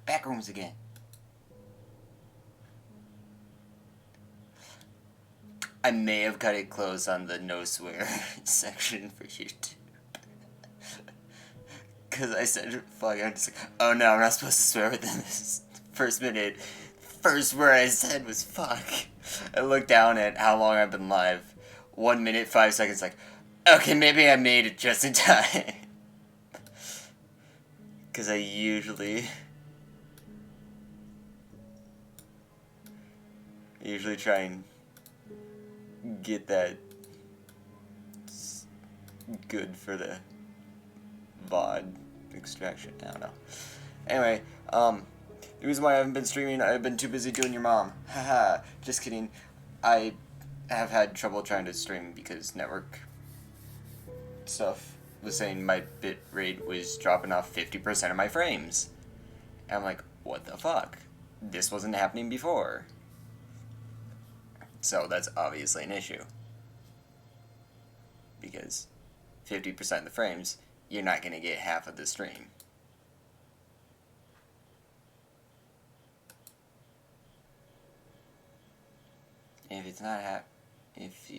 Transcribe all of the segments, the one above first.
Backrooms again. I may have cut it close on the no swear section for YouTube. Because I said, fuck, I'm just like, oh no, I'm not supposed to swear within this first minute. First word I said was fuck. I looked down at how long I've been live. 1 minute, 5 seconds, like, okay, maybe I made it just in time. Because I usually try and get that good for the VOD extraction. I don't know. Anyway, the reason why I haven't been streaming, I've been too busy doing your mom. Haha, just kidding. I have had trouble trying to stream because network stuff was saying my bit rate was dropping off 50% of my frames. And I'm like, what the fuck? This wasn't happening before. So that's obviously an issue. Because 50% of the frames, you're not going to get half of the stream. And if it's not if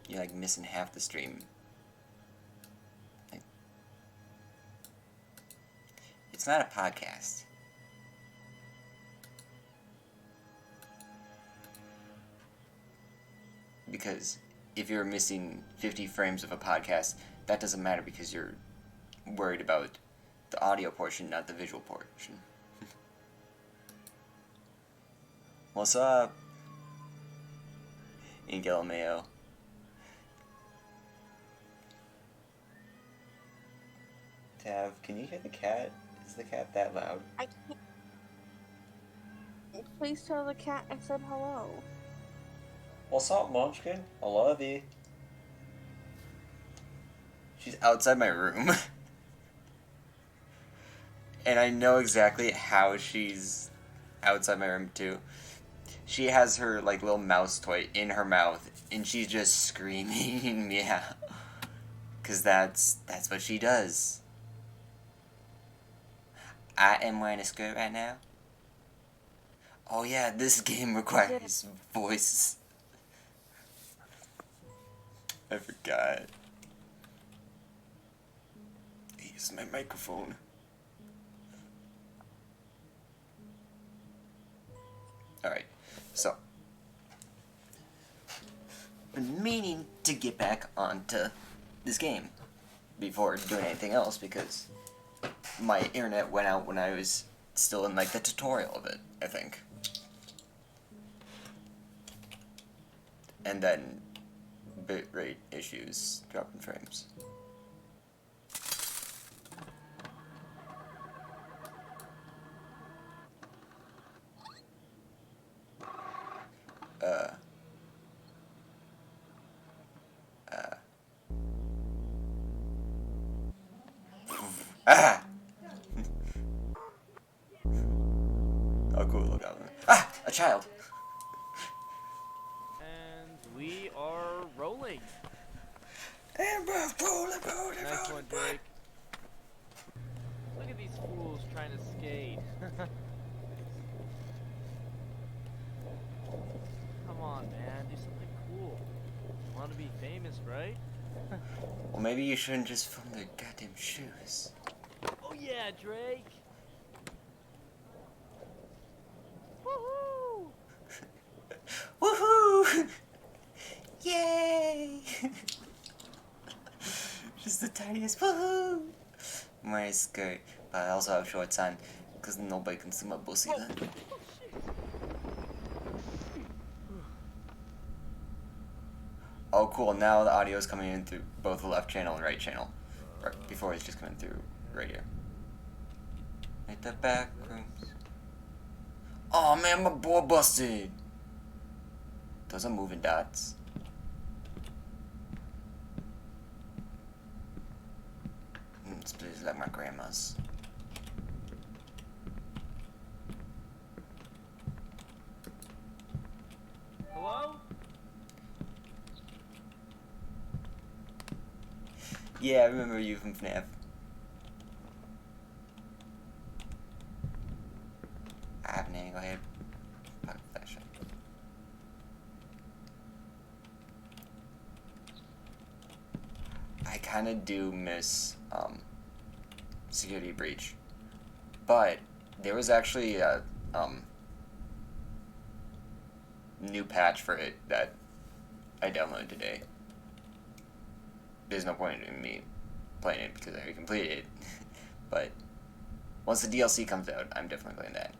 you're like missing half the stream, like, it's not a podcast. Because if you're missing 50 frames of a podcast, that doesn't matter because you're worried about the audio portion, not the visual portion. What's up? Ingel Mayo. Tav, can you hear the cat? Is the cat that loud? I can't. Please tell the cat I said hello. What's up, Munchkin? I love you. She's outside my room. And I know exactly how she's outside my room, too. She has her, like, little mouse toy in her mouth, and she's just screaming, yeah. Because that's what she does. I am wearing a skirt right now. Oh, yeah, this game requires voice. I forgot. Here's my microphone. Alright, so. Been meaning to get back onto this game before doing anything else because my internet went out when I was still in like the tutorial of it, I think. And then bitrate issues, dropping frames. Ah! Oh, cool, look out. Ah! A child! And we are rolling. And we're rolling. Nice one, Drake. Look at these fools trying to skate. Come on, man, do something cool. Want to be famous, right? Well, maybe you shouldn't just film their goddamn shoes. Oh yeah, Drake. Woohoo! Woohoo! Yay! Just the tiniest woohoo! My skirt, but I also have shorts on, because nobody can see my pussy then. Oh cool, now the audio is coming in through both the left channel and right channel. Before it's just coming through right here. At the back rooms. Oh man, my board busted! Those are moving dots. This place is like my grandma's. Hello? Yeah, I remember you from FNAF. happening? Go ahead. Pop the flashlight. I kind of do miss Security Breach, but there was actually a new patch for it that I downloaded today. There's no point in me playing it because I already completed it, but once the DLC comes out, I'm definitely playing that.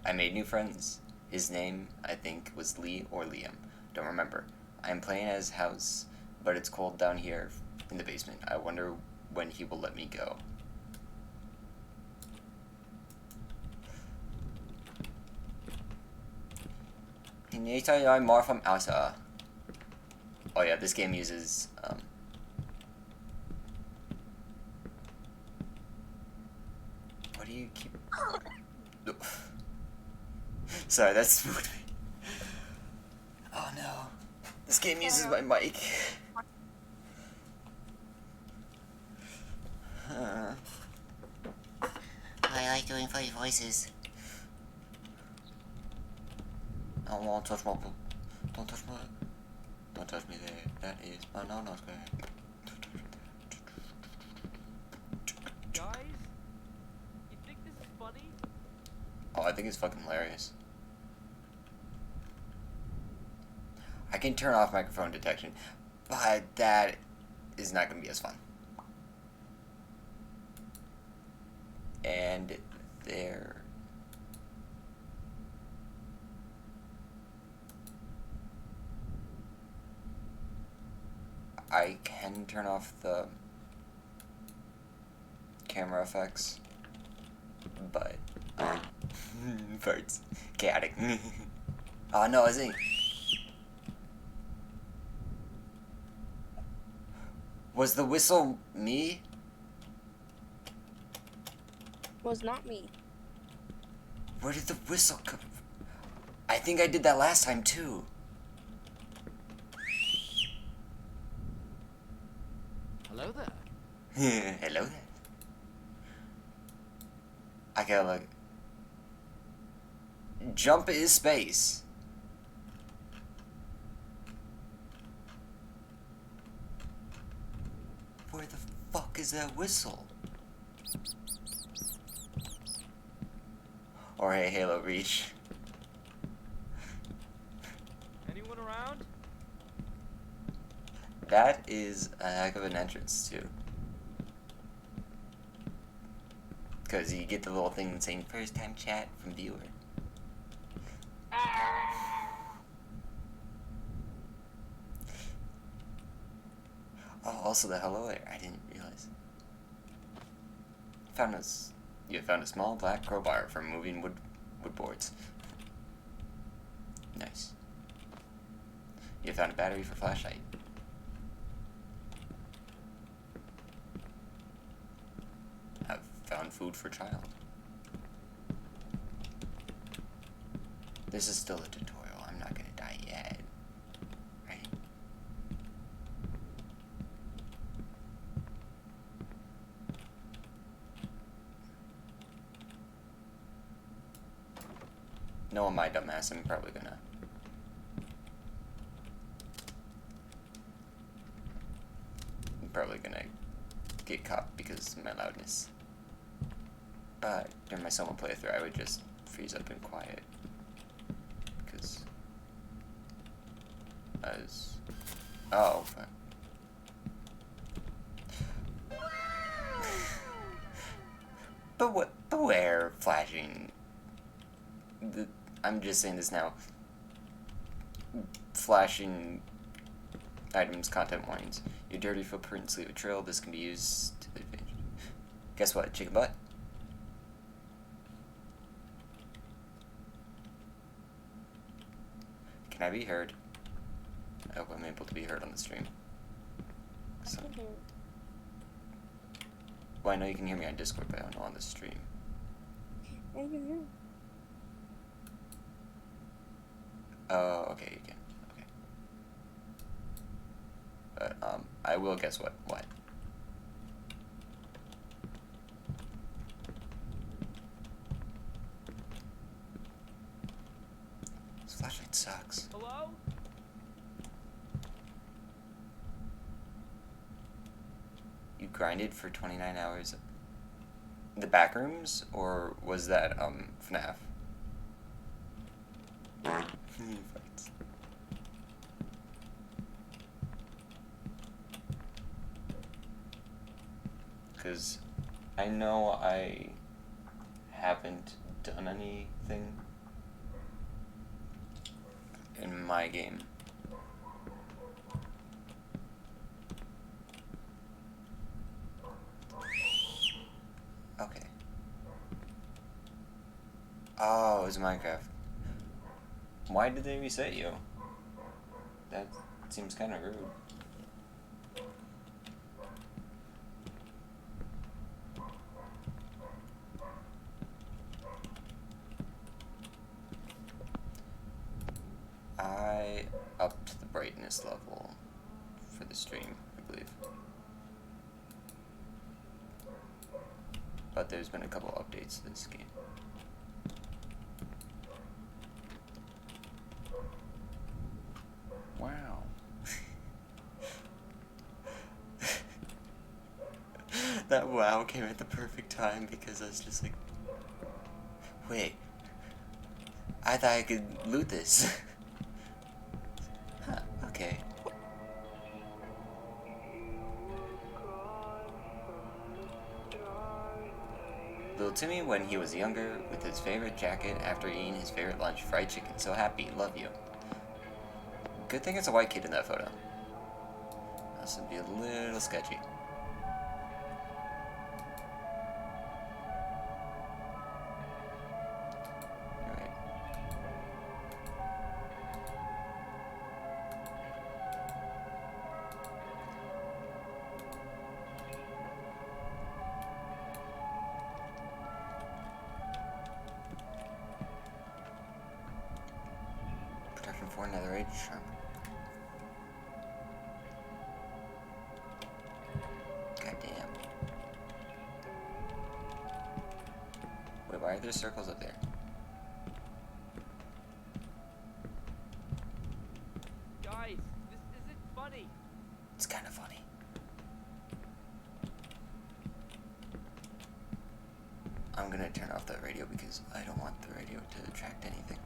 I made new friends. His name, I think, was Lee or Liam. Don't remember. I'm playing as House, but it's cold down here in the basement. I wonder when he will let me go. I'm more from Asa. Oh yeah, this game uses what do you keep? Sorry, that spooked me. Oh no, this game uses my mic. I like doing funny voices. I won't touch my. Don't touch my. Don't touch me there. That is banana square. Guys, you think this is funny? Oh, I think it's fucking hilarious. I can turn off microphone detection, but that is not going to be as fun. And there. I can turn off the camera effects, but farts. Chaotic. Oh no, I think. Was the whistle me? Was not me. Where did the whistle come from? I think I did that last time too. Hello there. Hello there. I gotta look. Jump is space. Where the fuck is that whistle? Or hey, Halo Reach. Anyone around? That is a heck of an entrance too. Because you get the little thing saying first time chat from viewer. Oh, also the hello there. I didn't realize. You found a small black crowbar for moving wood boards. Nice. You found a battery for flashlight. I've found food for child. This is still a tutorial. I'm not gonna die yet. Right? Knowing my dumbass, I'm probably gonna get caught because of my loudness. But during my solo playthrough, I would just freeze up and quiet. Because oh, fuck. Beware flashing. I'm just saying this now. Flashing items, content warnings. Your dirty footprints leave a trail. This can be used to the advantage. Guess what? Chicken butt? Can I be heard? I hope I'm able to be heard on the stream. So, well, I know you can hear me on Discord, but I don't know on the stream. I can hear. Oh, okay, you can. Okay. But, I will guess what? What? It sucks. Hello? You grinded for 29 hours. The Backrooms, or was that FNAF? Fights. Because I know I haven't done anything in my game. Okay. Oh, it was Minecraft. Why did they reset you? That seems kind of rude. I upped the brightness level for the stream, I believe. But there's been a couple updates to this game. Wow. That wow came at the perfect time because I was just like, wait, I thought I could loot this. Huh, okay. Little Timmy, when he was younger, with his favorite jacket after eating his favorite lunch, fried chicken. So happy, love you. Good thing it's a white kid in that photo. This would be a little sketchy. Alright. Protection 4, netherite, charm. Goddamn. Wait, why are there circles up there? Guys, this isn't funny. It's kind of funny. I'm gonna turn off that radio because I don't want the radio to attract anything.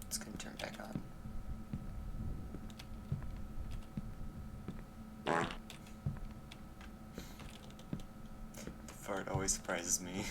It's gonna turn back on. The fart always surprises me.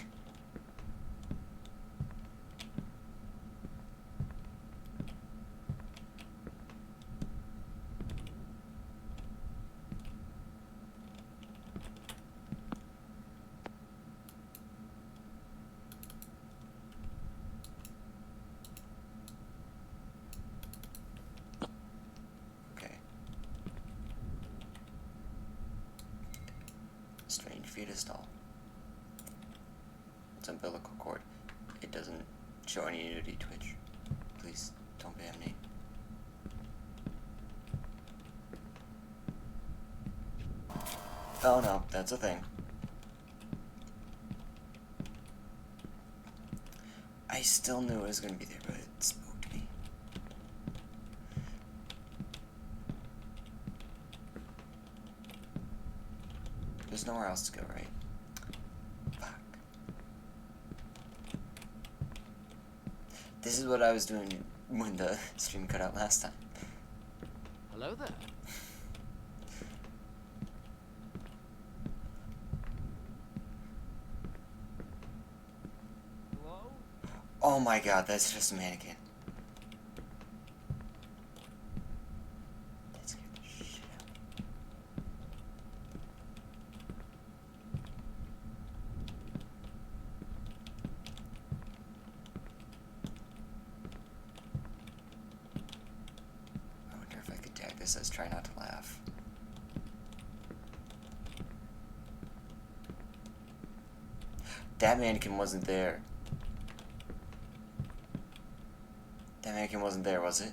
Okay. Strange fetus doll. It's umbilical cord. It doesn't show any nudity Twitch. Please don't ban me. Oh no, that's a thing. I still knew it was gonna be there, but it spooked me. There's nowhere else to go, right? Fuck. This is what I was doing when the stream cut out last time. Hello there. Hello? Oh my god, that's just a mannequin. That scared the shit out of me. I wonder if I could tag this as try not to laugh. That mannequin wasn't there. mannequin wasn't there, was it?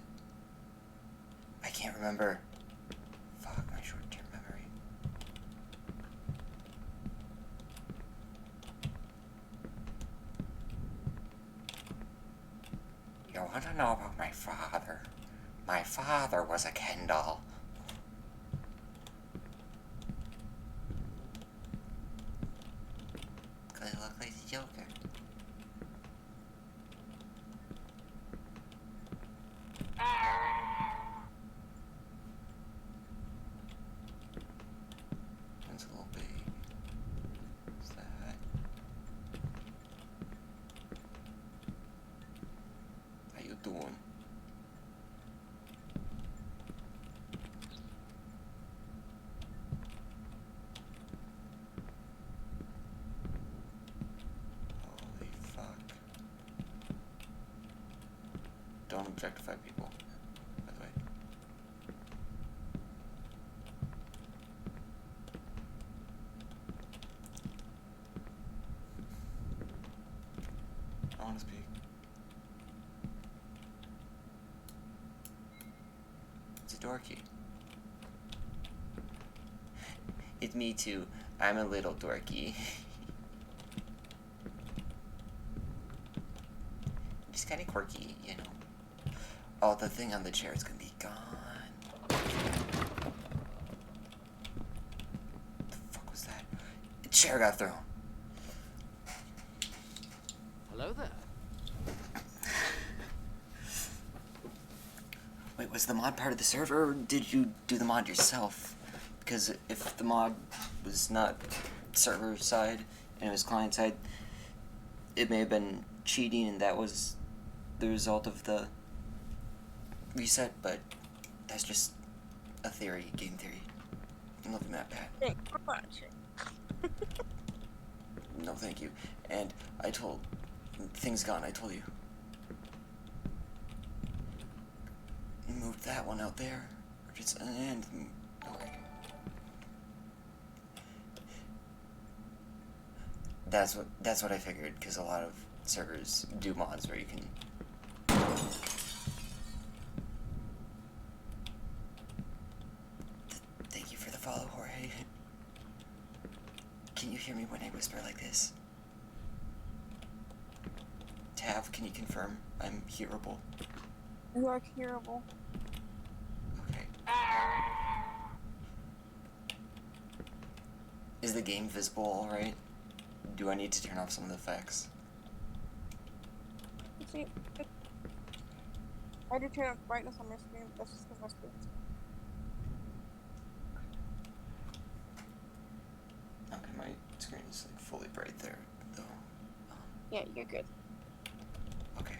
I can't remember. Fuck, my short-term memory. You want to know about my father? My father was a Ken doll. Cause I look like the Joker. That's a little big. What's that? How you doing? Holy fuck. Don't objectify people, by the way. I want to speak. It's a dorky. It's me too. I'm a little dorky. Just kind of quirky, you know. Oh, the thing on the chair is gonna be gone. The fuck was that? The chair got thrown. Hello there. Wait, was the mod part of the server, or did you do the mod yourself? Because if the mod was not server side and it was client side, it may have been cheating, and that was the result of the reset, but that's just a theory, game theory. Nothing that bad. Thanks for watching. No, thank you. And I told... Thing's gone, I told you. Moved that one out there. Or just... And... Okay. That's what I figured, because a lot of servers do mods where you can... Thank you for the follow, Jorge. Can you hear me when I whisper like this? Tav, can you confirm I'm hearable? You are curable. Okay. Is the game visible alright? Do I need to turn off some of the effects? See, I did turn up brightness on my screen, but that's just because my screen's. Okay, my screen is like fully bright there, though. Yeah, you're good. Okay.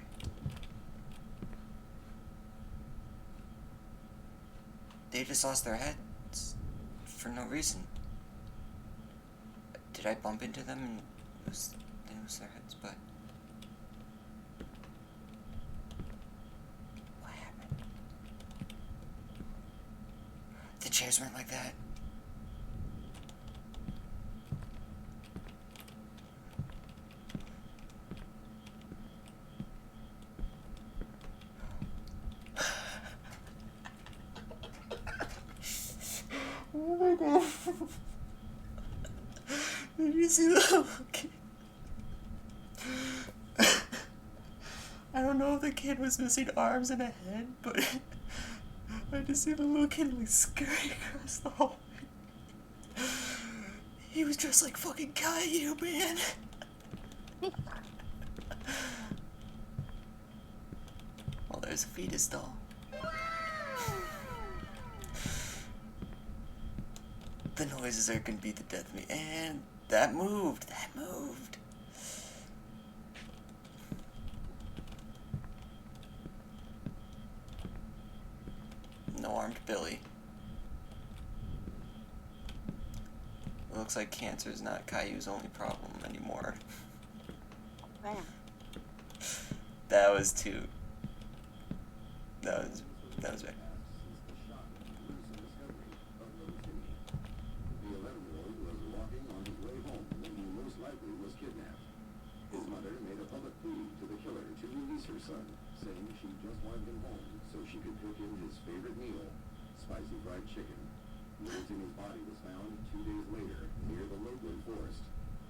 They just lost their heads for no reason. Did I bump into them and they lose their heads? But what happened? The chairs weren't like that. Oh my god. Did you see that? Okay. I don't know if the kid was missing arms and a head, but I just see the little kid like scurrying across the hallway. He was dressed like fucking Caillou, man. Well, there's a fetus doll. The noises are gonna be the death of me. And that moved. That moved. No armed Billy. It looks like cancer is not Caillou's only problem anymore. Damn. That was too. That was bad. The 11-year-old was walking on his way home when he most likely was kidnapped. His mother made a public plea to the killer to release her son, saying she just wanted him home so she could cook him his favorite meal, spicy fried chicken. Little Timmy's body was found 2 days later near the Loveland Forest.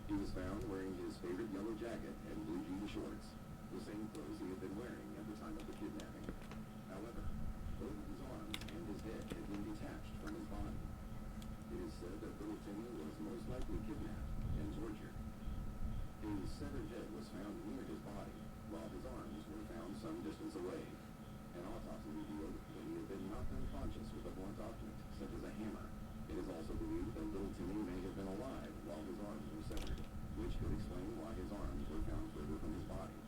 He was found wearing his favorite yellow jacket and blue jean shorts, the same clothes he had been wearing at the time of the kidnapping. However, both of his arms and his head had been detached from his body. It is said that little Timmy was most likely kidnapped and tortured. His severed head was found near his body, while his arms were found some distance away. An autopsy revealed that he had been knocked unconscious with a blunt object, such as a hammer. It is also believed that little Timmy may have been alive while his arms were severed, which could explain why his arms were found further from his body.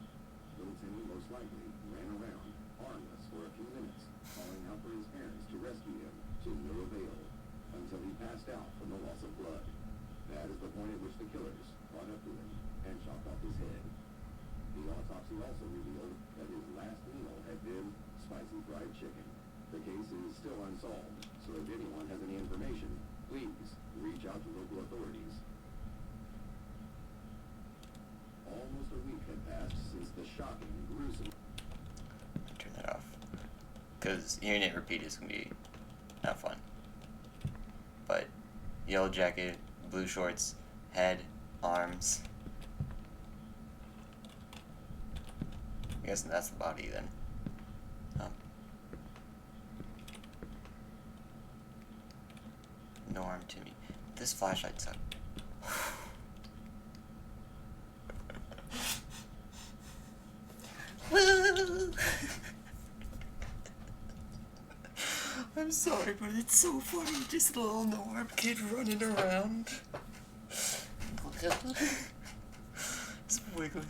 Little Timmy most likely ran around, harmless, for a few minutes, calling out for his parents to rescue him, to no avail, until he passed out from the loss of blood. That is the point at which the killers caught up to him and chopped off his head. The autopsy also revealed that his last meal had been spicy fried chicken. The case is still unsolved, so if anyone has any information, please reach out to local authorities. Almost a week had passed since the shocking, gruesome... Turn that off. Because hearing it repeat is going to be not fun. But, yellow jacket, blue shorts, head, arms. I guess that's the body then. Norm Timmy. This flashlight sucks. I'm sorry, but it's so funny. Just a little Norm kid running around. It's wiggling.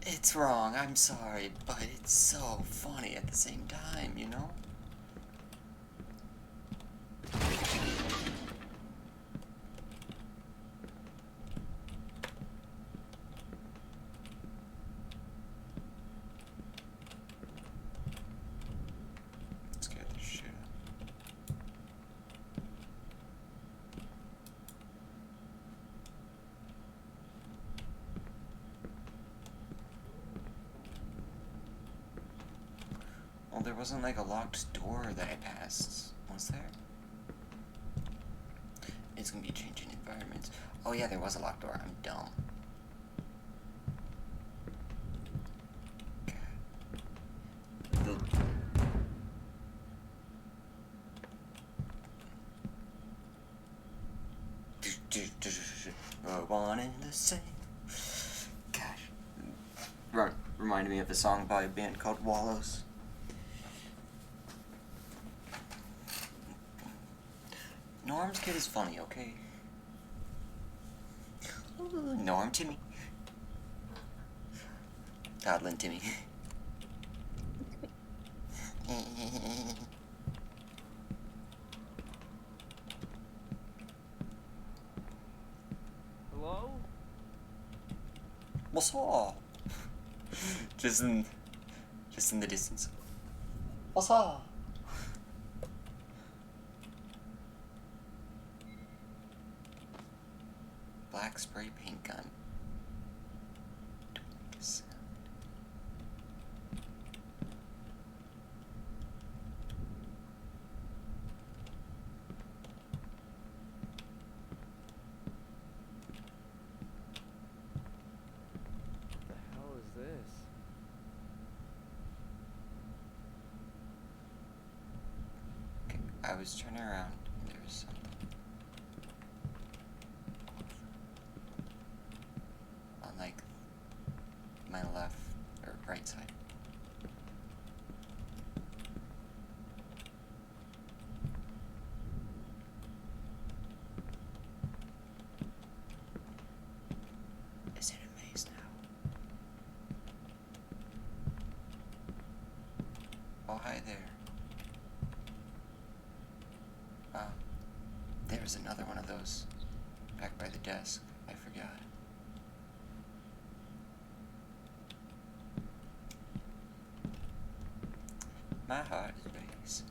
It's wrong, I'm sorry, but it's so funny at the same time, you know? Scared the shit out. Well, there wasn't like a locked door that I passed, was there? It's gonna be changing environments. Oh yeah, there was a locked door. I'm dumb. One and the same. Gosh. Reminded me of a song by a band called Wallows. Norm's kid is funny, okay? Norm Timmy. Toddlin Timmy. Hello? What's up? Just in the distance. What's up? Black spray paint gun. Don't make a sound. What the hell is this? Okay, I was turning around and there was something. On like my left or right side. Is it a maze now? Oh, hi there. There's another one of those back by the desk. I forgot. My heart is racing.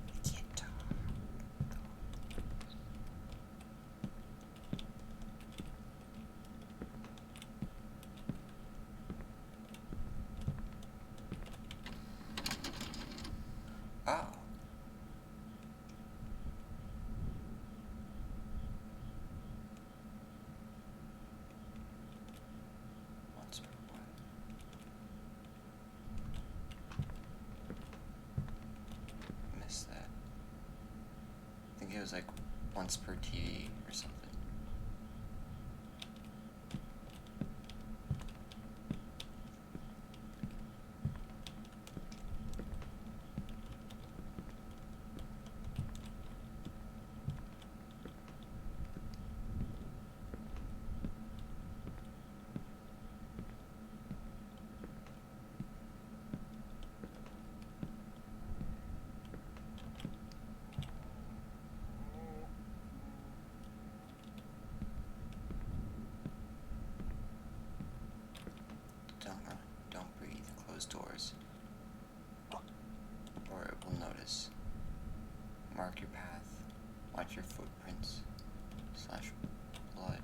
I can't talk. it was like once per TV or something. Don't run, don't breathe, close doors, or it will notice. Mark your path, watch your footprints, slash blood.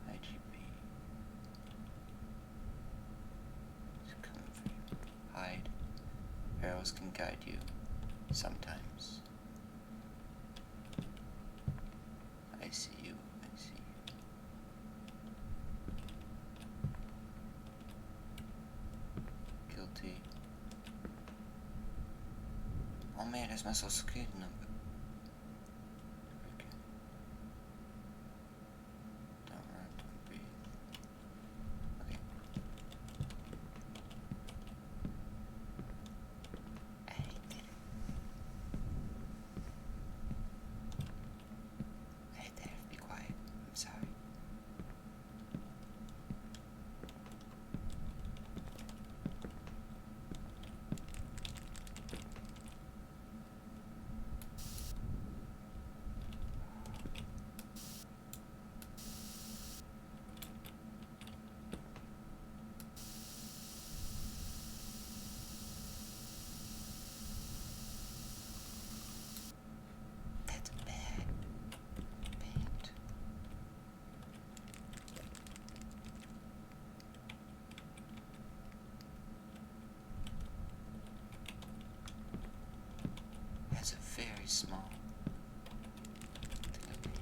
IGP. It's coming for you. Hide. Arrows can guide you, sometimes. I see you, I see you. Guilty. Oh man, there's my social security number. Okay. Don't run, don't breathe. Okay. I did it. I hit the F, be quiet. I'm sorry. That's bad paint. That's a very small thing of paint.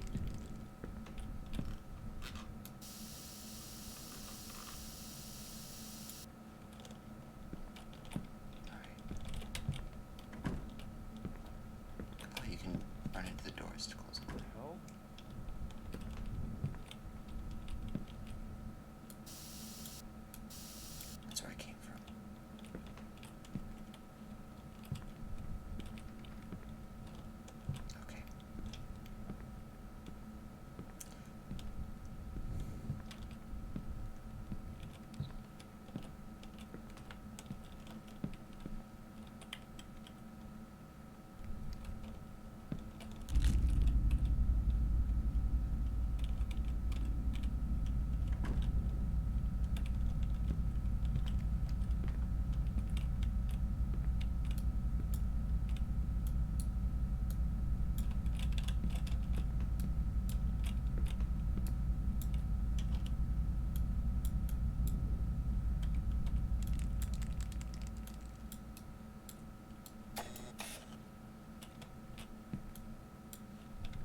Alright. Oh, you can run into the doors to close them. What the hell? That's where I came from. Okay.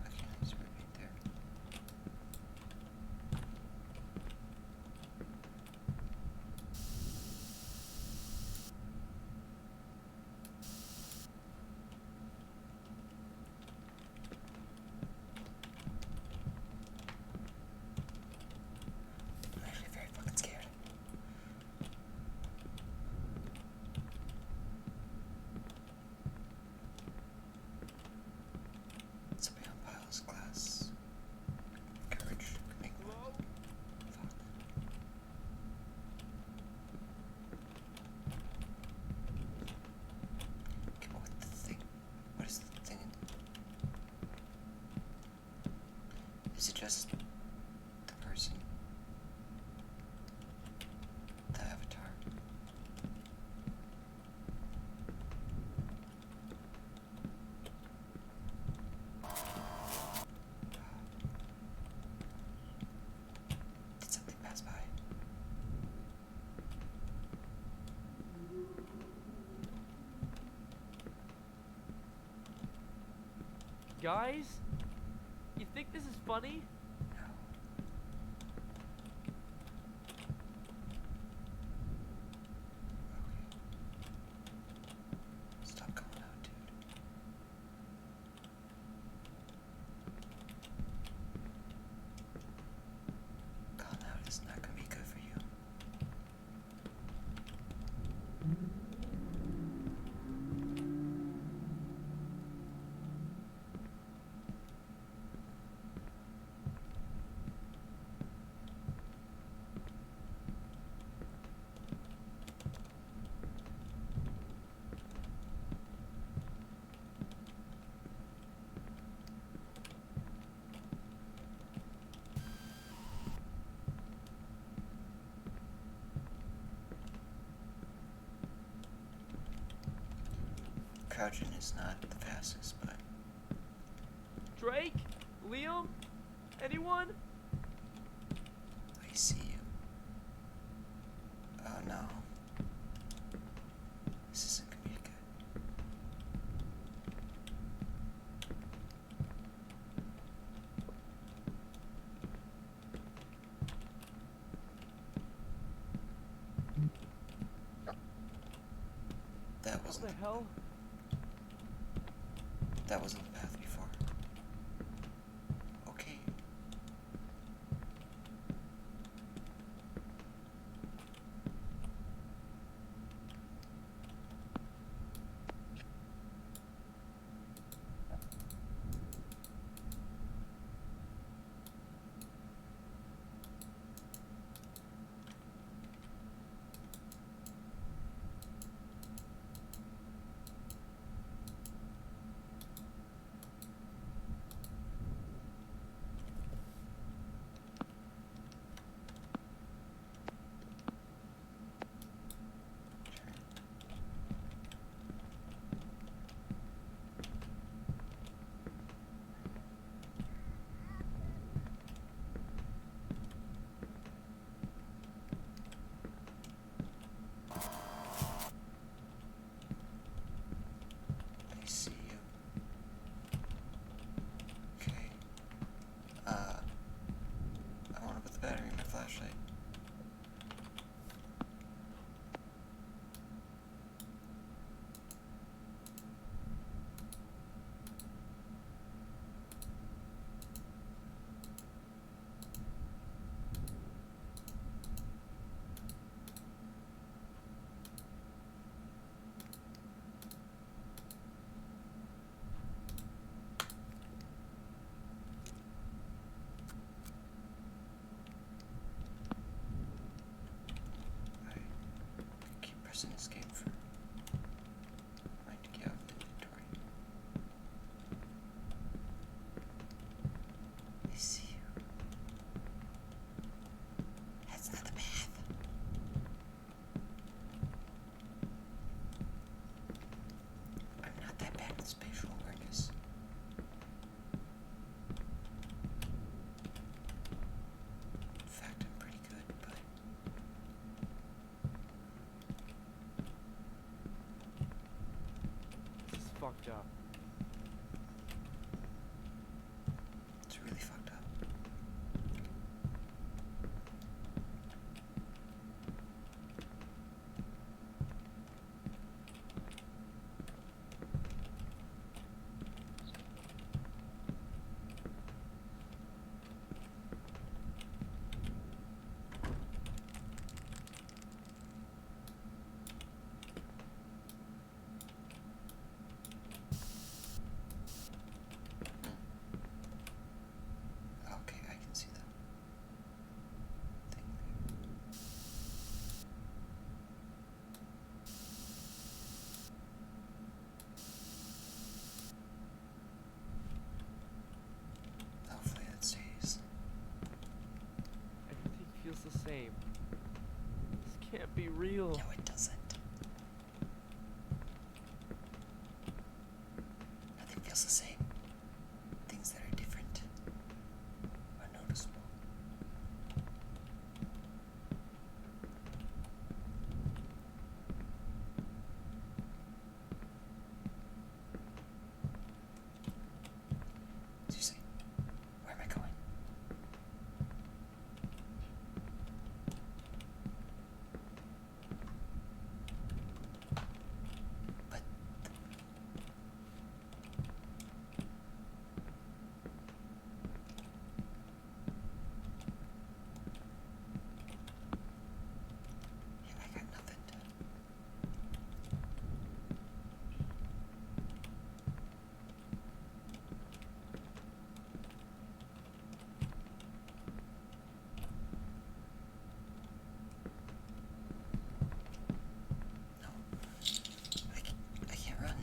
Okay, nice, right there. I'm actually very fucking scared. Somebody on piles, glass. Courage. Make Hello? fuck. Come on with the thing. What is the thing? Is it just the person? The avatar? Did something pass by? Guys? You think this is funny? No. Okay. crouching is not the fastest, but Drake? Liam? Anyone? I see you. Oh no. This isn't gonna be good. That What wasn't the hell? that wasn't the path before. Okay. I see you. Okay. I want to put the battery in my flashlight. I keep pressing escape for mine to get out of the inventory. I see you. That's not the path. I'm not that bad with spatial awareness. In fact, I'm pretty good, but This is fucked up. it's really fucked up. Okay, I can see that thing there. Hopefully that stays. Everything feels the same. This can't be real. No, it doesn't. Nothing feels the same. Things that are different are noticeable. Seriously, where am I going? But yeah, I got nothing to. No, I can't run.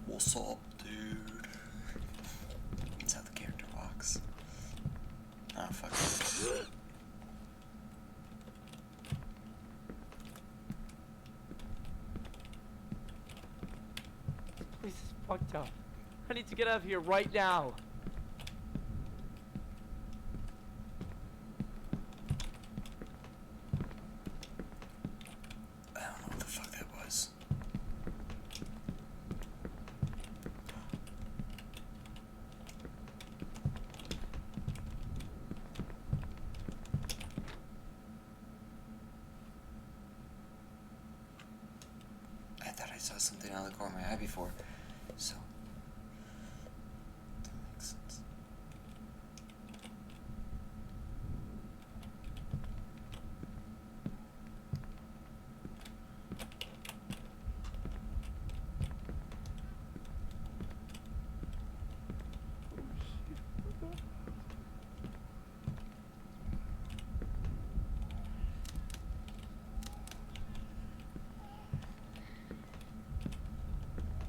What's up, dude? This is fucked up. I need to get out of here right now. I don't know what the fuck that was. I thought I saw something out of the corner of my eye before, so that makes sense.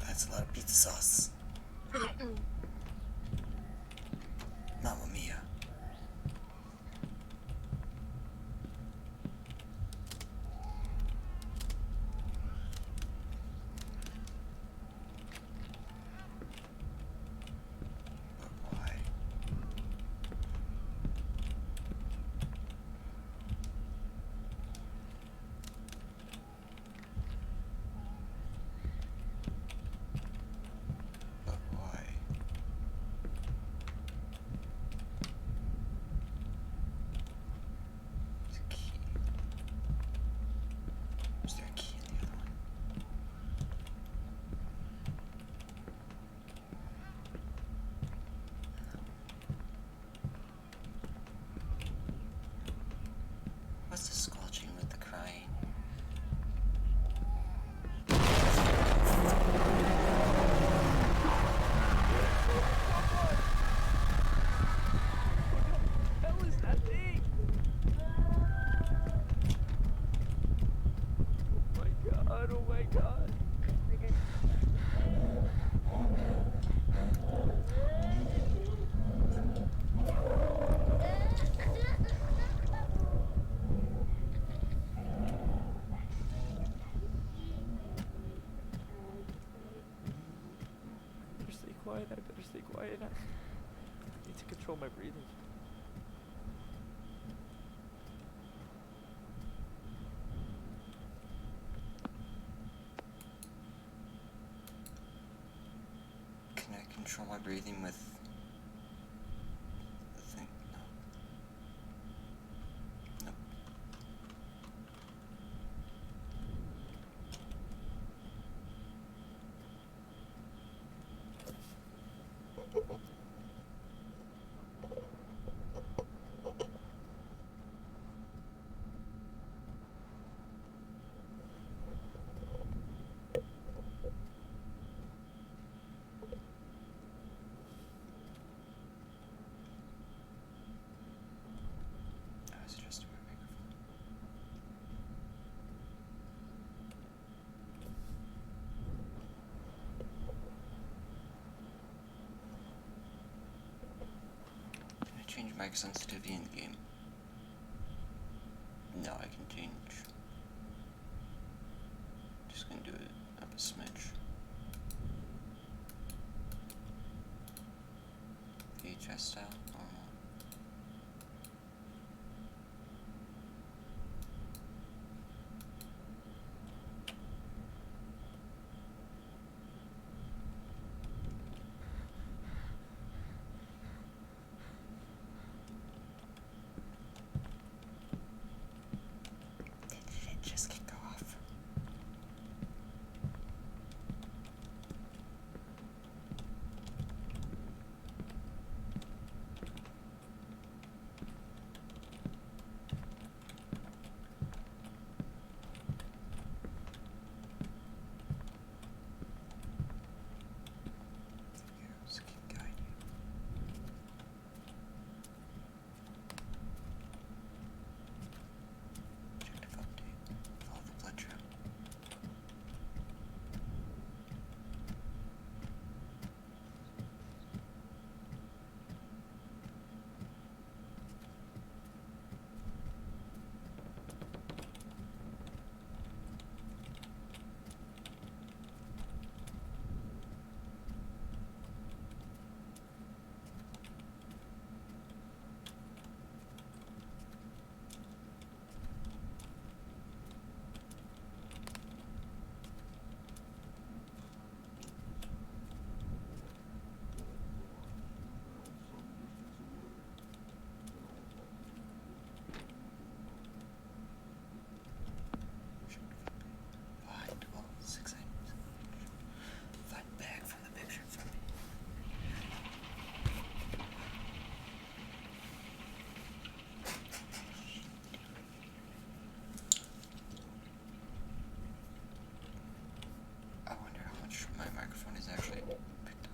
That's a lot of pizza sauce. Mamma mia. But why? But why? There's a key. Is there a key in the other one? What's the squelching with the crying? What the hell is that thing? Oh my god, oh my god. I better stay quiet, I better stay quiet. I need to control my breathing. Can I control my breathing with the thing? No. Nope. I was adjusting my microphone. Can I change mic sensitivity in the game? No, I can change. Just gonna do it up a smidge. VHS style, normal. Did it just kick off? microphone is actually picked up.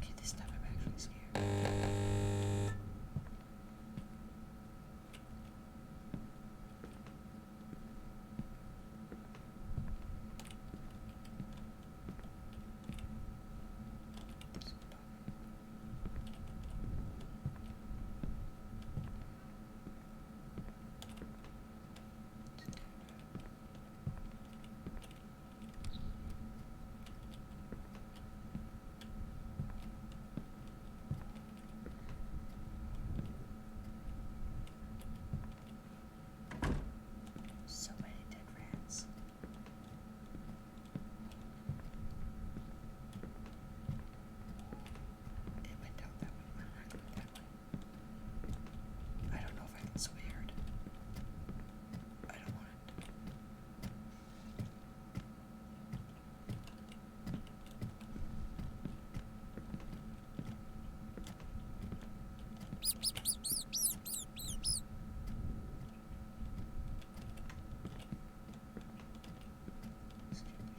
Okay, this time I'm actually scared. So many dead rats. It went down that way. I'm not going that way. I don't know if I can swear it. I don't want it.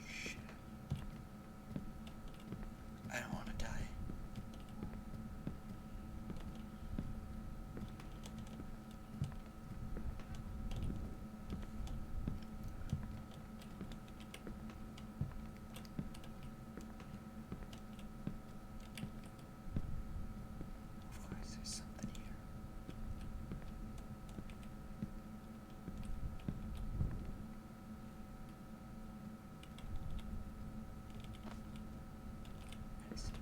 Shit. I don't want to die. Of course, there's something here. Medicine.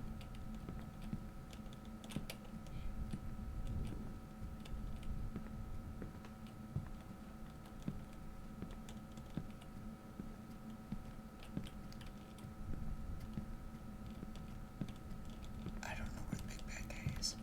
I don't know where the big bad guy is.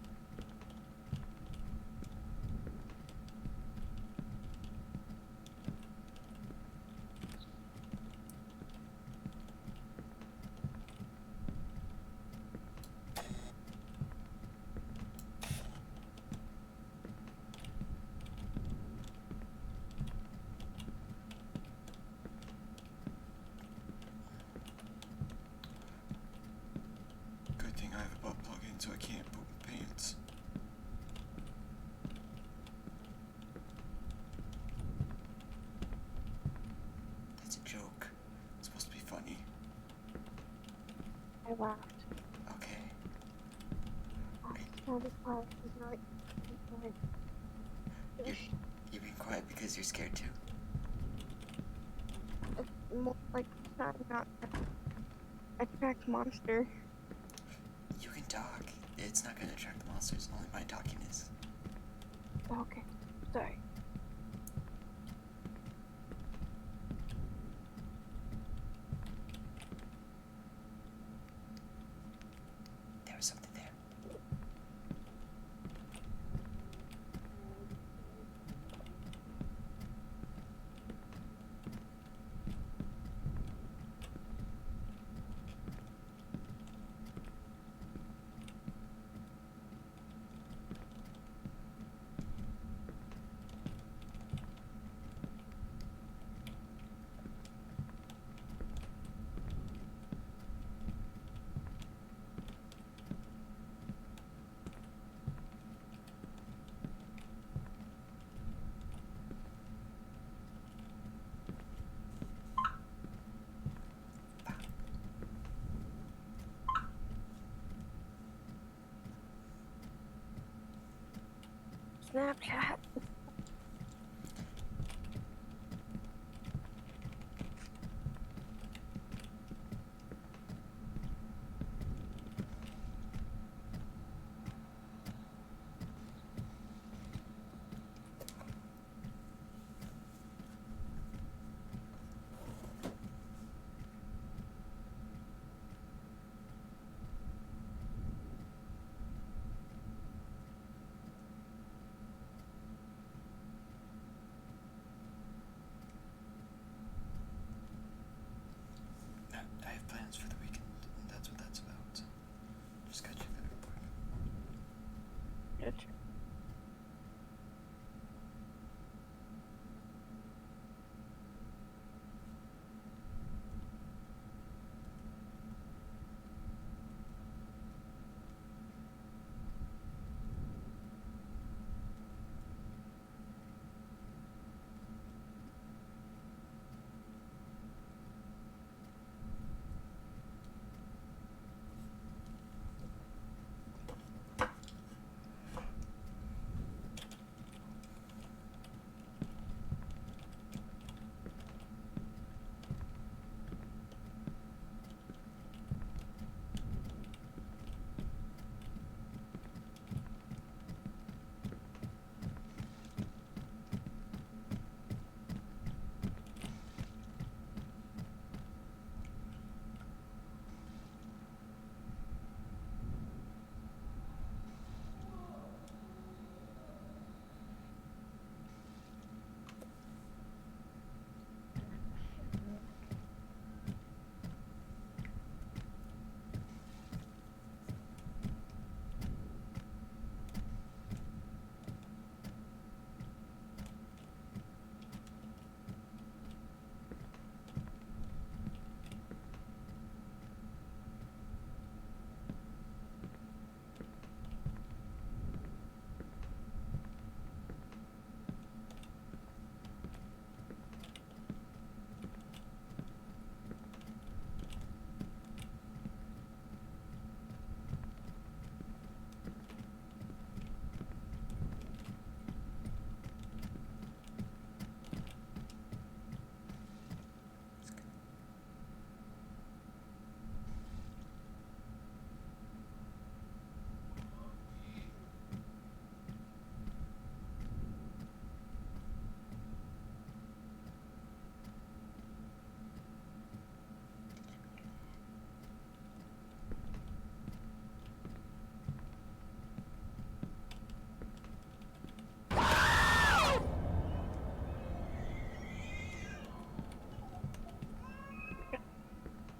Good thing I have a butt plug in so I can't poop pants. That's a joke. It's supposed to be funny. I laughed. Okay. That is why he's not. You're being quiet because you're scared too. It's more like not attract monster. You can talk. It's not going to attract the monsters. Only my talking is. Okay, sorry. There was something there. Snapchat. notes for the weekend, and that's what that's about. So just got you that report. Gotcha.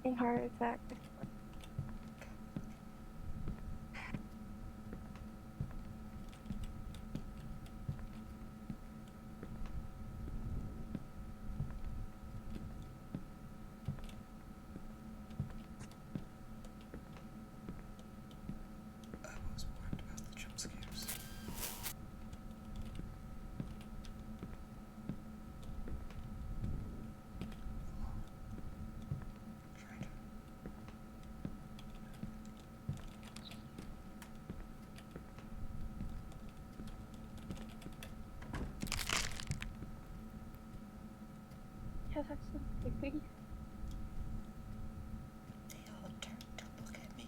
A heart attack. I was warned about the jump scares. Trying to. Yeah, that's so creepy. They all turned to look at me.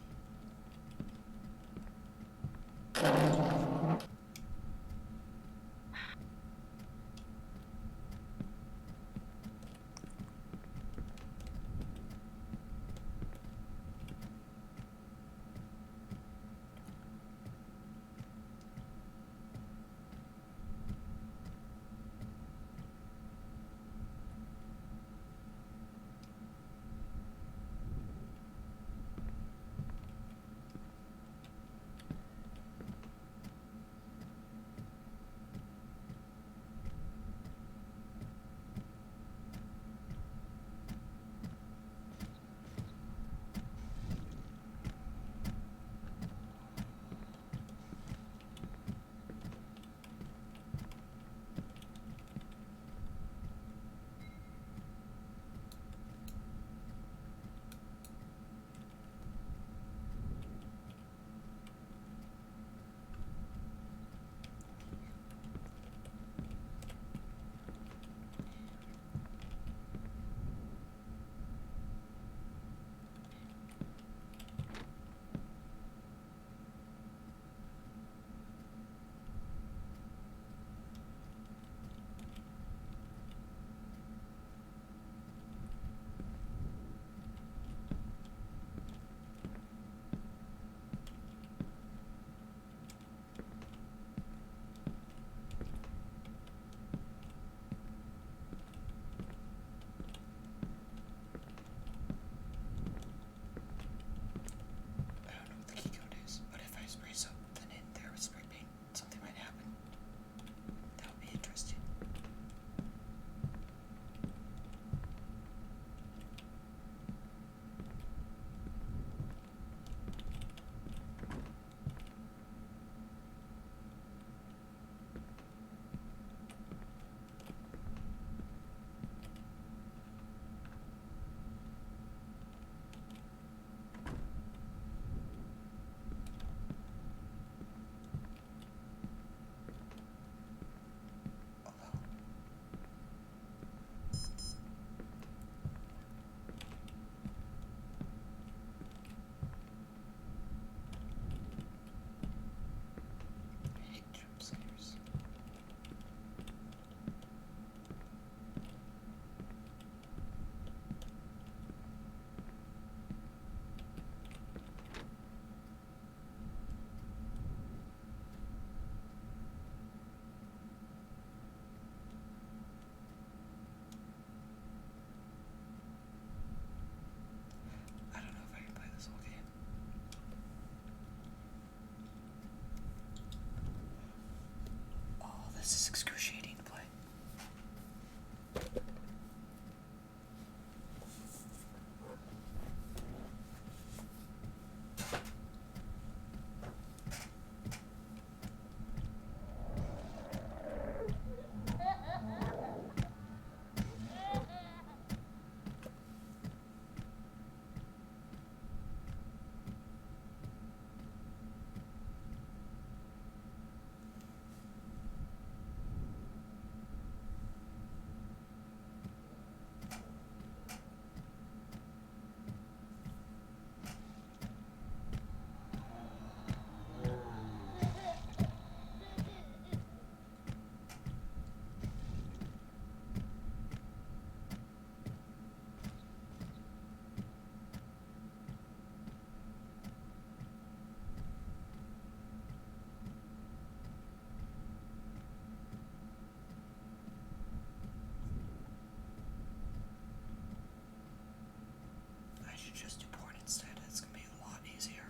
should just do porn instead. It's gonna be a lot easier.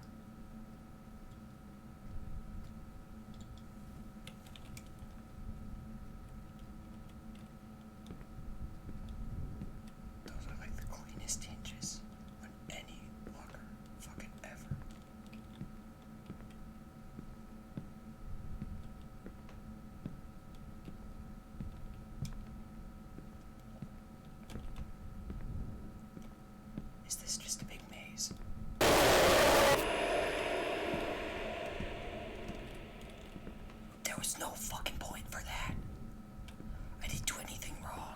Those are like the cleanest hinges on any locker fucking ever. Is this just a big maze? There was no fucking point for that. I didn't do anything wrong.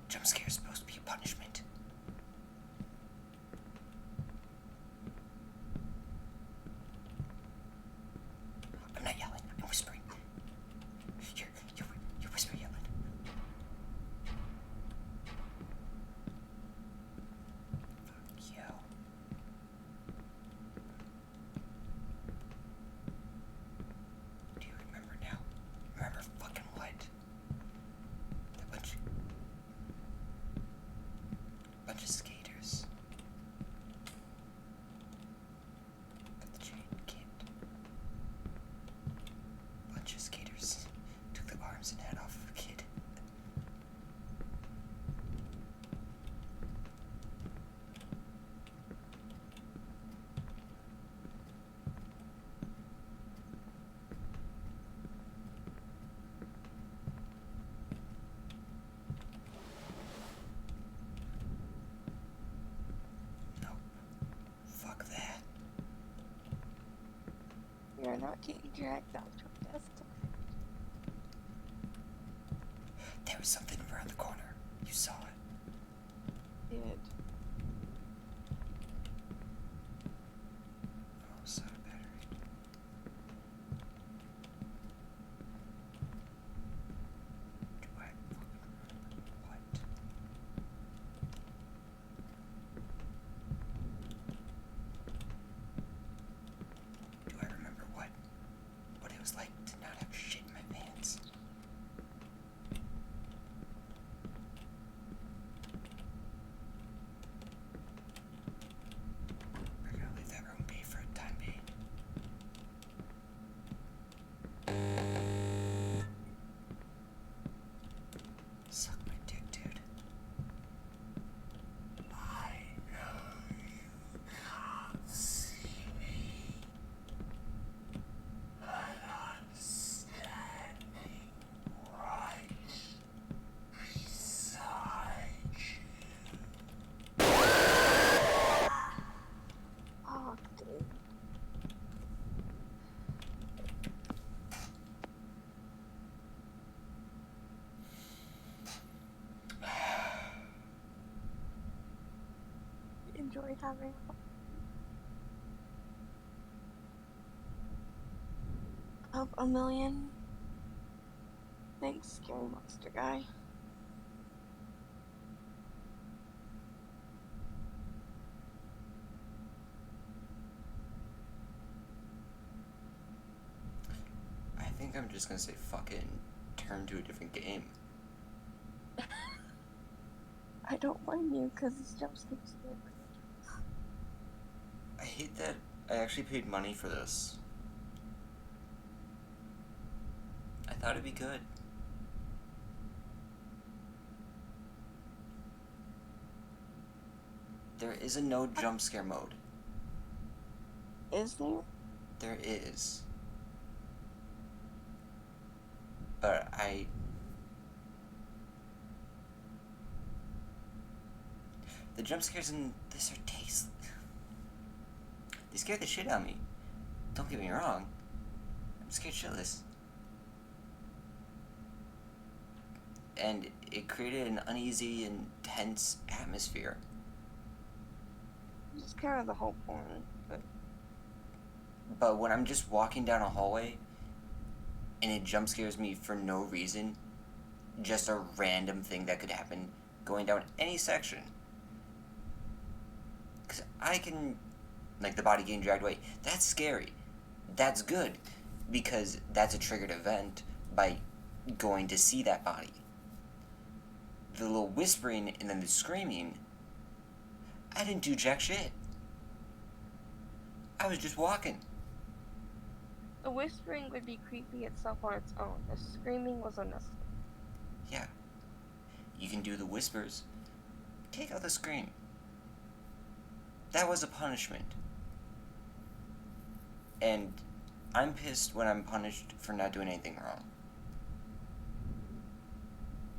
Jump scare is supposed to be a punishment. I'm not yelling, I'm whispering. You're whispering yelling. Fuck you. Do you remember now? Remember fucking what? That bunch of skaters. Got the chain, can't. Bunch of skaters took the arms and head off of a kid. Nope. Fuck that. You're not getting dragged out to a desk. There was something around the corner. You saw it. Did. Oh, soda battery. Do I fucking remember what? Do I remember what? What it was like to not have shit in my pants? We're gonna leave that room be for a time being. Suck my dick, dude. I know you can't see me, but I'm standing right beside you. Oh, dude. Enjoy having of a million. Thanks, scary monster guy. I think I'm just gonna say fucking turn to a different game. I don't blame you, because this jump scares me. I hate that I actually paid money for this. I thought it'd be good. There is a no jump scare mode. Is there? There is. But the jump scares in this are tasteless. They scare the shit out of me. Don't get me wrong. I'm scared shitless. And it created an uneasy and tense atmosphere. Just kind of the whole point. But when I'm just walking down a hallway and it jump scares me for no reason, just a random thing that could happen going down any section. Because I can, like the body getting dragged away, that's scary. That's good because that's a triggered event by going to see that body. The little whispering and then the screaming, I didn't do jack shit. I was just walking. The whispering would be creepy itself on its own. The screaming was unnecessary. Yeah. You can do the whispers. Take out the scream. That was a punishment. And I'm pissed when I'm punished for not doing anything wrong.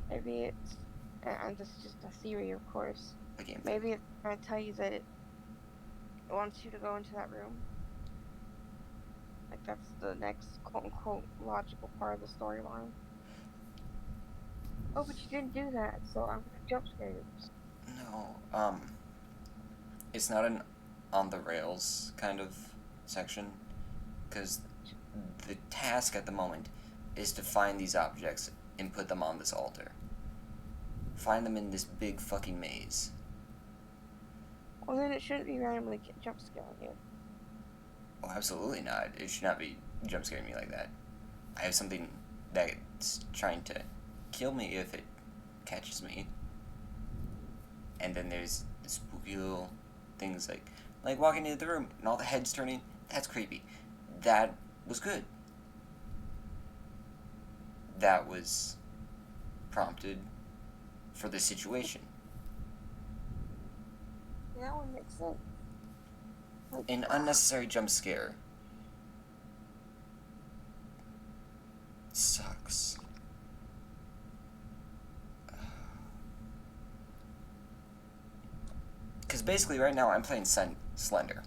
Maybe it's, and this is just a theory, of course. Again, Maybe it's trying to tell you that it wants you to go into that room. Like that's the next quote-unquote logical part of the storyline. Oh, but you didn't do that, so I'm gonna jump scare you. no, it's not an on the rails kind of section, because the task at the moment is to find these objects and put them on this altar. Find them in this big fucking maze. Well, then it shouldn't be randomly jump scaring you. Oh, absolutely not. It should not be jump scaring me like that. I have something that's trying to kill me if it catches me. And then there's the spooky little things like walking into the room and all the heads turning. That's creepy. That was good. That was prompted for the situation. That one makes sense. Like, An unnecessary jump scare sucks. Because basically right now I'm playing Slender.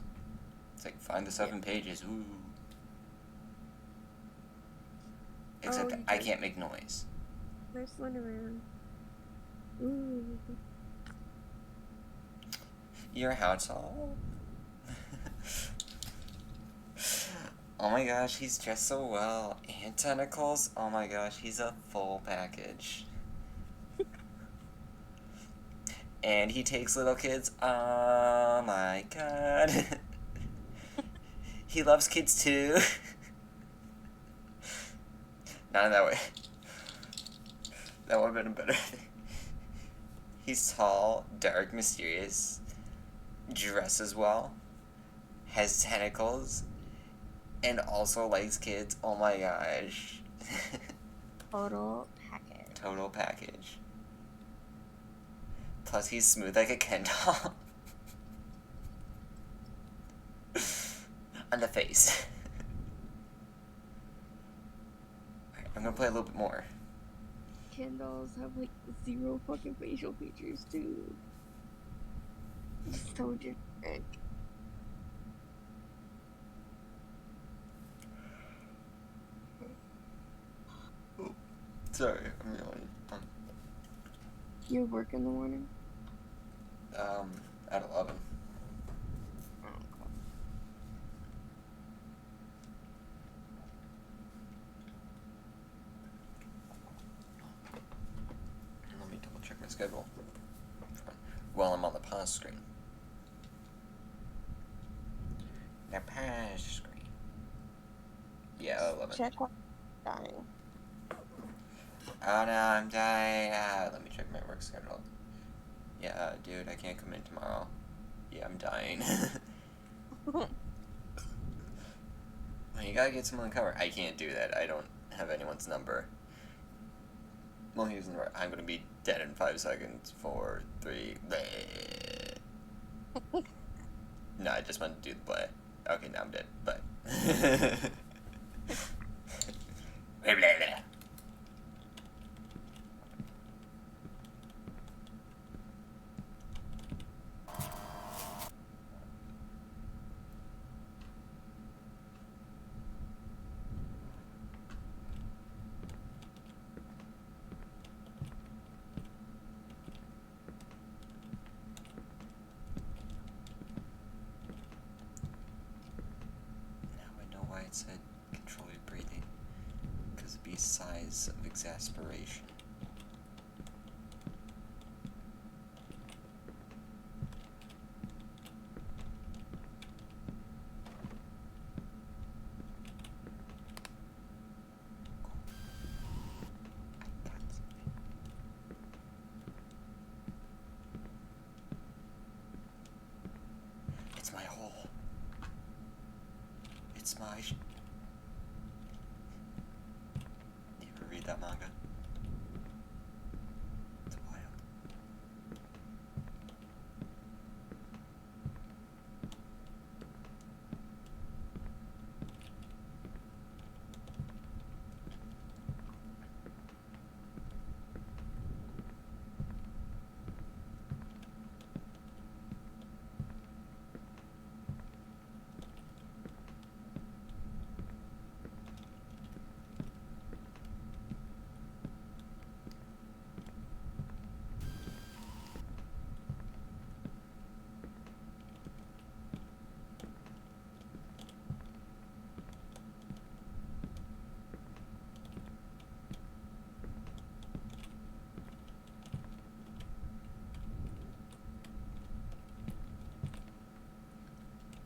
It's like, find the 7 pages, ooh. Except you I did. can't make noise. There's Slenderman. Ooh. You're how tall? Oh my gosh, he's dressed so well. And tentacles? Oh my gosh, he's a full package. And he takes little kids. Oh my god. He loves kids too. Not in that way. That would have been better. He's tall, dark, mysterious, dresses well, has tentacles, and also likes kids. Oh my gosh. Total package. Total package. Plus he's smooth like a Ken doll. On the face. Alright, I'm gonna play a little bit more. Ken dolls have like 0 fucking facial features too. It's so different. Oh, sorry, I'm yawning. You work in the morning? At 11. Oh, okay. Let me double check my schedule while I'm on the pause screen. The pause screen. Yeah, 11. Check what dying. Oh no, I'm dying. Let me check my work schedule. Yeah, dude, I can't come in tomorrow. Yeah, I'm dying. Well, you gotta get someone to cover. I can't do that. I don't have anyone's number. Well, he's in the right. I'm gonna be dead in 5 seconds. 4, 3. Bleh. No, I just wanted to do the play. Okay, now I'm dead. But. Blah, blah, blah. Why it said control your breathing, because it'd be sighs of exasperation. Smash. Do you ever read that manga? It's wild.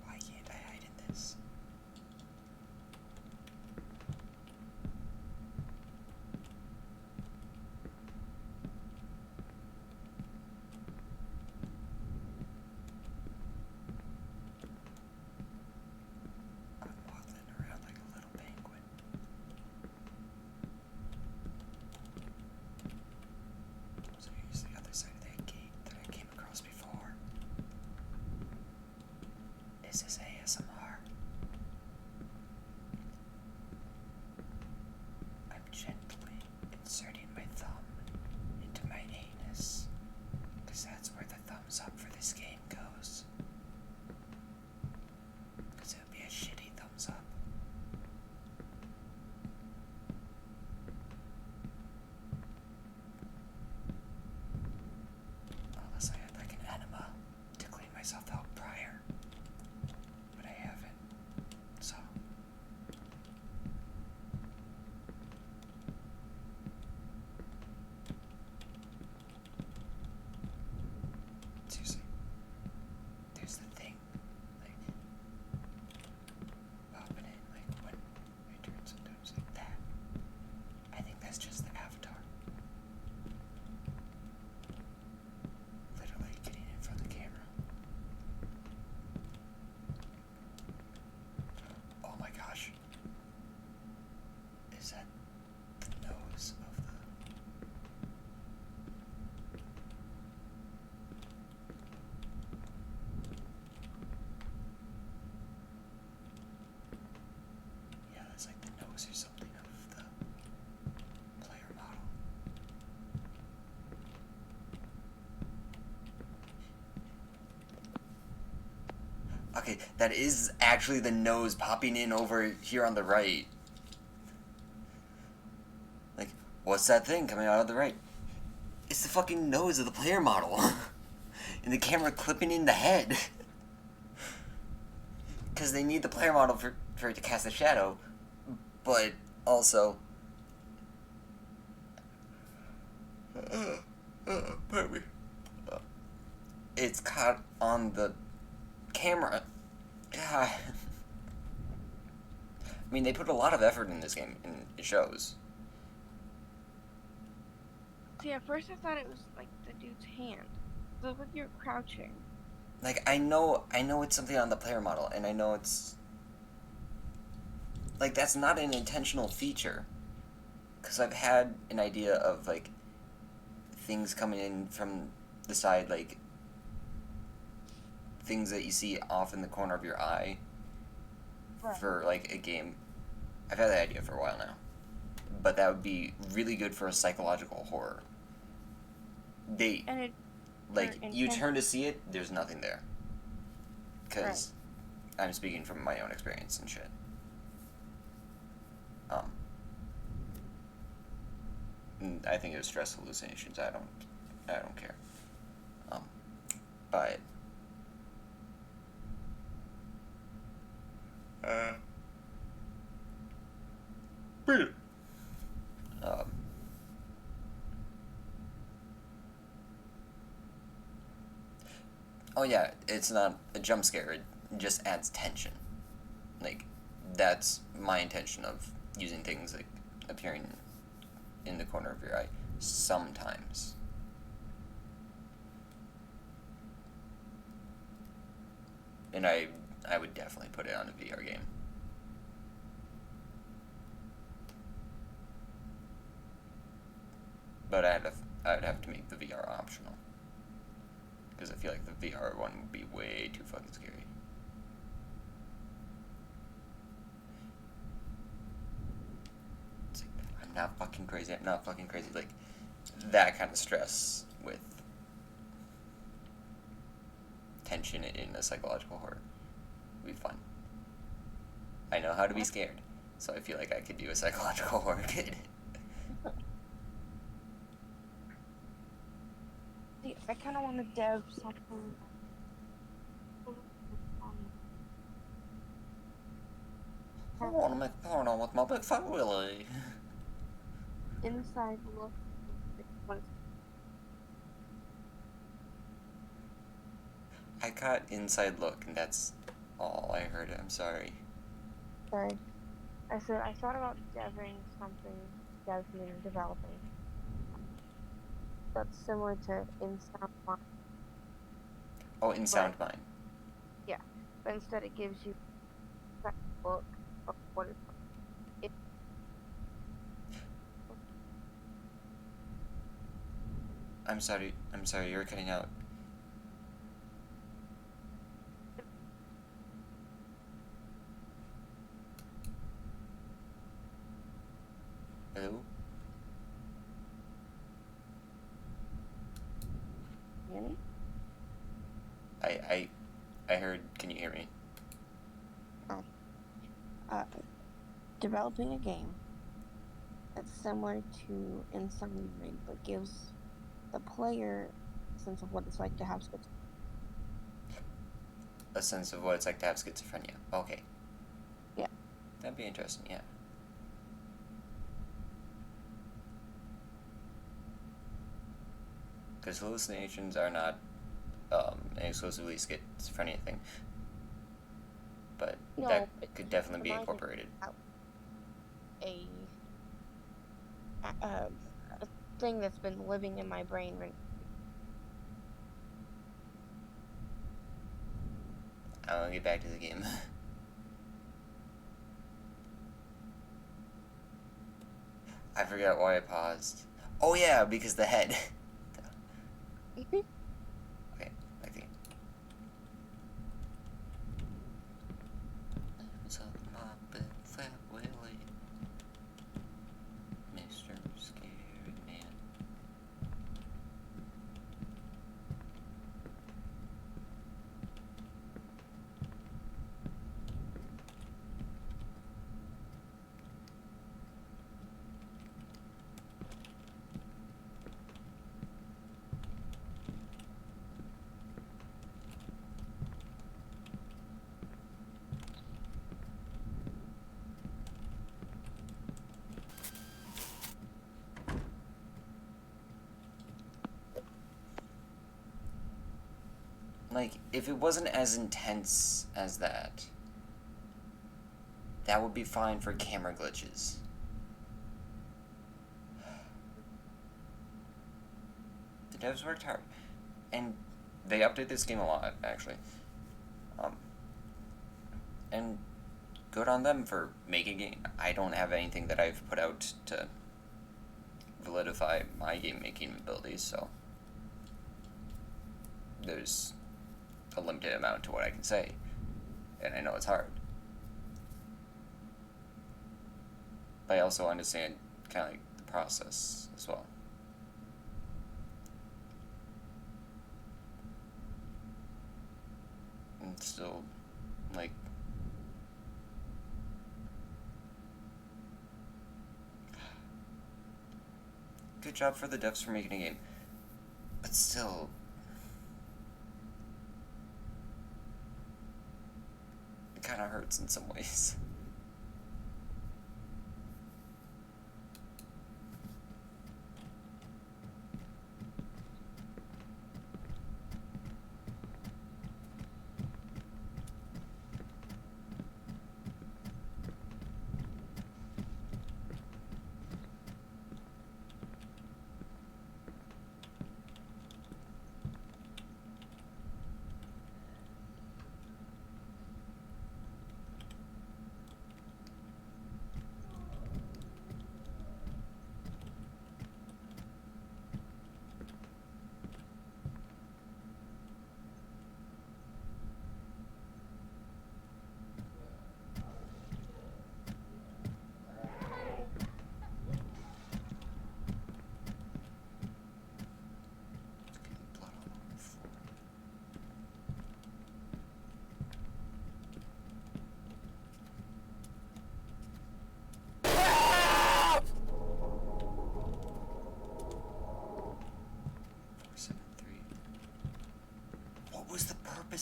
Why can't I hide in this? I'm waddling around like a little penguin. So here's the other side of that gate that I came across before. Is this ASMR? I'm gently inserting my thumb into my anus, because that's where the thumbs up for this game goes. Because it would be a shitty thumbs up. Unless I had like an enema to clean myself out prior. But I haven't. So. Seriously. There's the thing. Like. Popping in, like when I turn sometimes like that. I think that's just the avatar. Literally getting in front of the camera. Oh my gosh. Is that the nose of the... Yeah, that's like the nose or something of the player model. Okay, that is actually the nose popping in over here on the right. Like, what's that thing coming out of the right? It's the fucking nose of the player model. And the camera clipping in the head. Because they need the player model for it to cast a shadow. But also... pardon me. It's caught on the camera. God. I mean, they put a lot of effort in this game, and it shows. See, at first I thought it was like the dude's hand. So look like you're crouching. Like, I know it's something on the player model, and I know it's... Like, that's not an intentional feature. Because I've had an idea of, like, things coming in from the side, like, things that you see off in the corner of your eye Right. for, like, a game. I've had that idea for a while now. But that would be really good for a psychological horror. They... And it... Like, or you intent- turn to see it, there's nothing there. Because I'm speaking from my own experience and shit. I think it was stress hallucinations. I don't care. But brilliant. Oh yeah, it's not a jump scare. It just adds tension. Like, that's my intention of using things like appearing in the corner of your eye sometimes. And I would definitely put it on a VR game. but I'd have to make the VR optional. Because I feel like the VR one would be way too fucking scary. It's like, I'm not fucking crazy. I'm not fucking crazy. Like, that kind of stress with tension in a psychological horror would be fun. I know how to be scared, so I feel like I could do a psychological horror good. See, I kind of want to dev something. I want to make porno with my big fat willy. Inside look. I got inside look, and that's all I heard. I'm sorry. Sorry. I said I thought about deving something, developing. That's similar to InSound. Oh, in Sound Mine. Yeah, but instead it gives you that look of what it's like. I'm sorry, you're cutting out. Hello? Really? I heard, can you hear me? Oh. Developing a game that's similar to Inside Ring, but gives the player a sense of what it's like to have schizophrenia. A sense of what it's like to have schizophrenia. Okay. Yeah. That'd be interesting, yeah. Because hallucinations are not an exclusively schizophrenia thing. But No, that but could definitely be reminds me incorporated. of a thing that's been living in my brain right. I want to get back to the game. I forgot why I paused. Oh yeah, because the head. Okay, I think. What's up, my big fat willy? Mr. Scared Man. Like, if it wasn't as intense as that, that would be fine for camera glitches. The devs worked hard. And they update this game a lot, actually. And good on them for making it. I don't have anything that I've put out to validify my game-making abilities, so there's a limited amount to what I can say, and I know it's hard. But I also understand kind of like the process as well. And still, like, good job for the devs for making a game, but still, it kind of hurts in some ways.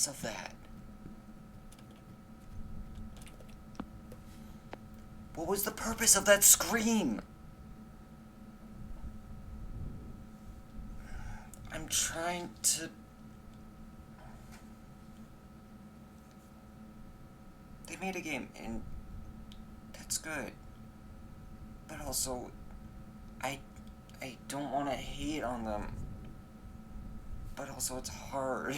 purpose of that? What was the purpose of that scream? I'm trying to... They made a game, and that's good. But also, I don't want to hate on them. But also, it's hard.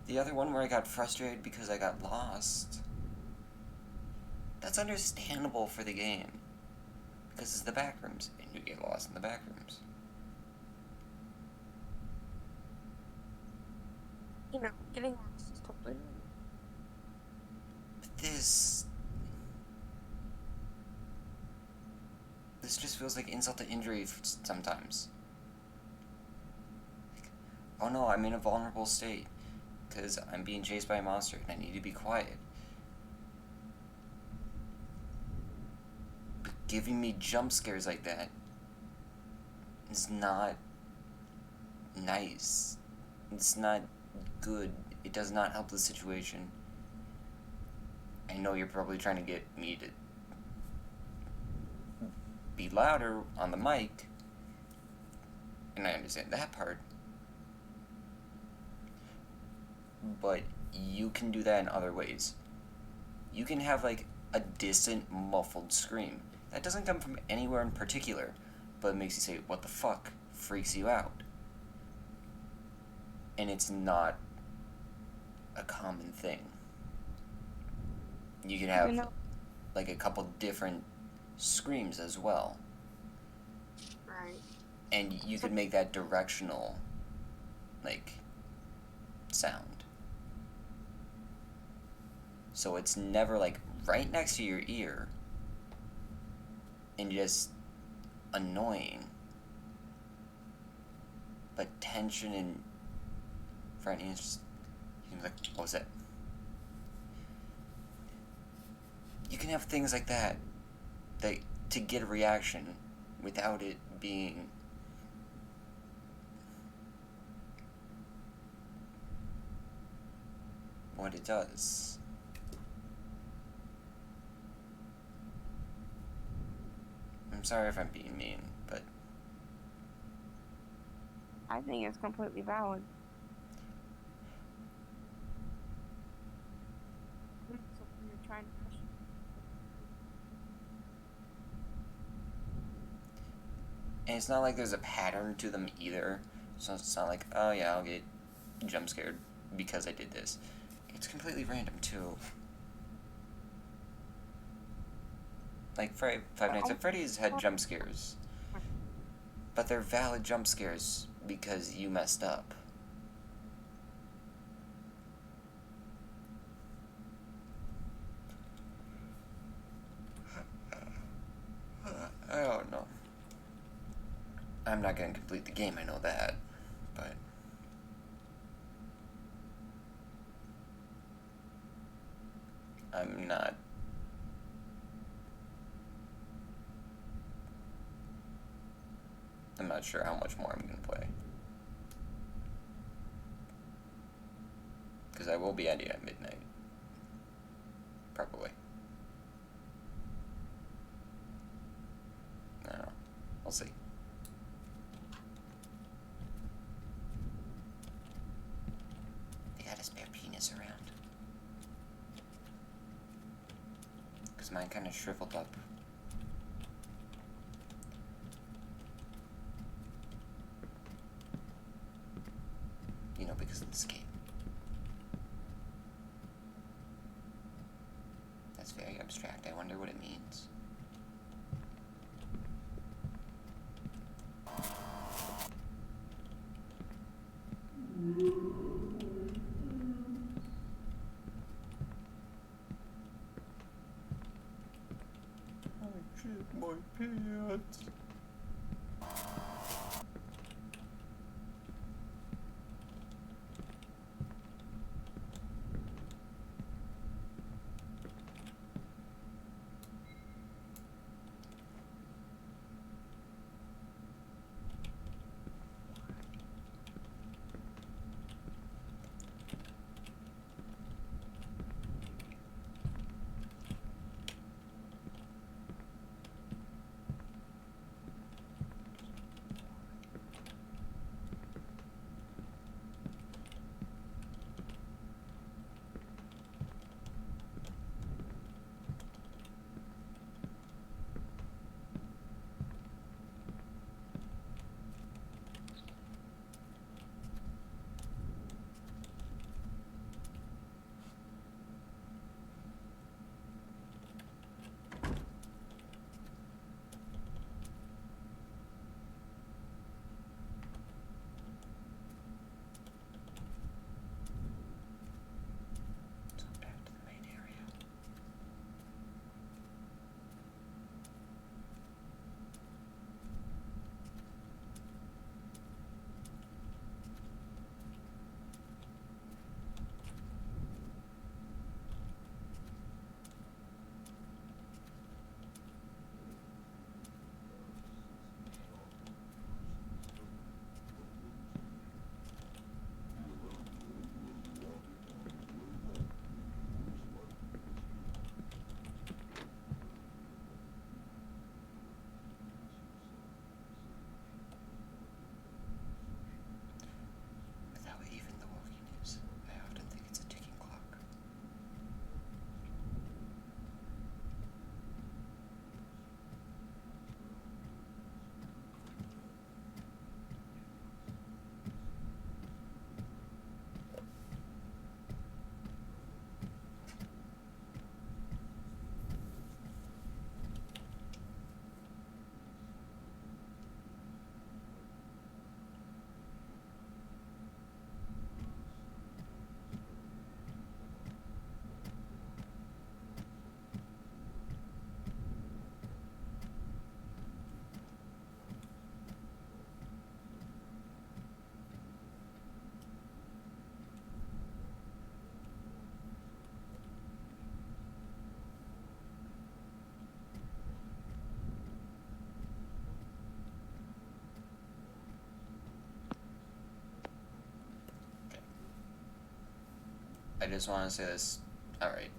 The other one where I got frustrated because I got lost. That's understandable for the game. Because it's the Backrooms, and you get lost in the Backrooms. You know, getting lost is totally normal. But this just feels like insult to injury sometimes. Like, oh no, I'm in a vulnerable state. Because I'm being chased by a monster, and I need to be quiet. But giving me jump scares like that is not nice. It's not good. It does not help the situation. I know you're probably trying to get me to be louder on the mic, and I understand that part. But you can do that in other ways. You can have like a distant, muffled scream that doesn't come from anywhere in particular, but it makes you say, "What the fuck?" Freaks you out. And it's not a common thing. You can have like a couple different screams as well. Right. And you could make that directional, like, sound. So it's never like right next to your ear and just annoying. But tension and frightening is just, you know, like, what was that? You can have things like that to get a reaction without it being what it does. I'm sorry if I'm being mean, but I think it's completely valid. So you're trying to push. and it's not like there's a pattern to them either. So it's not like, oh yeah, I'll get jump scared because I did this. It's completely random too. Like Five Nights at Freddy's had jump scares, but they're valid jump scares because you messed up. I don't know. I'm not gonna complete the game, I know that, but I'm not. I'm not sure how much more I'm gonna play. Because I will be ending at midnight. Probably. I don't know. We'll see. They got a spare penis around. Because mine kind of shriveled up. You know, because of this game. That's very abstract. I wonder what it means. I shit my pants. I just want to say this. Alright.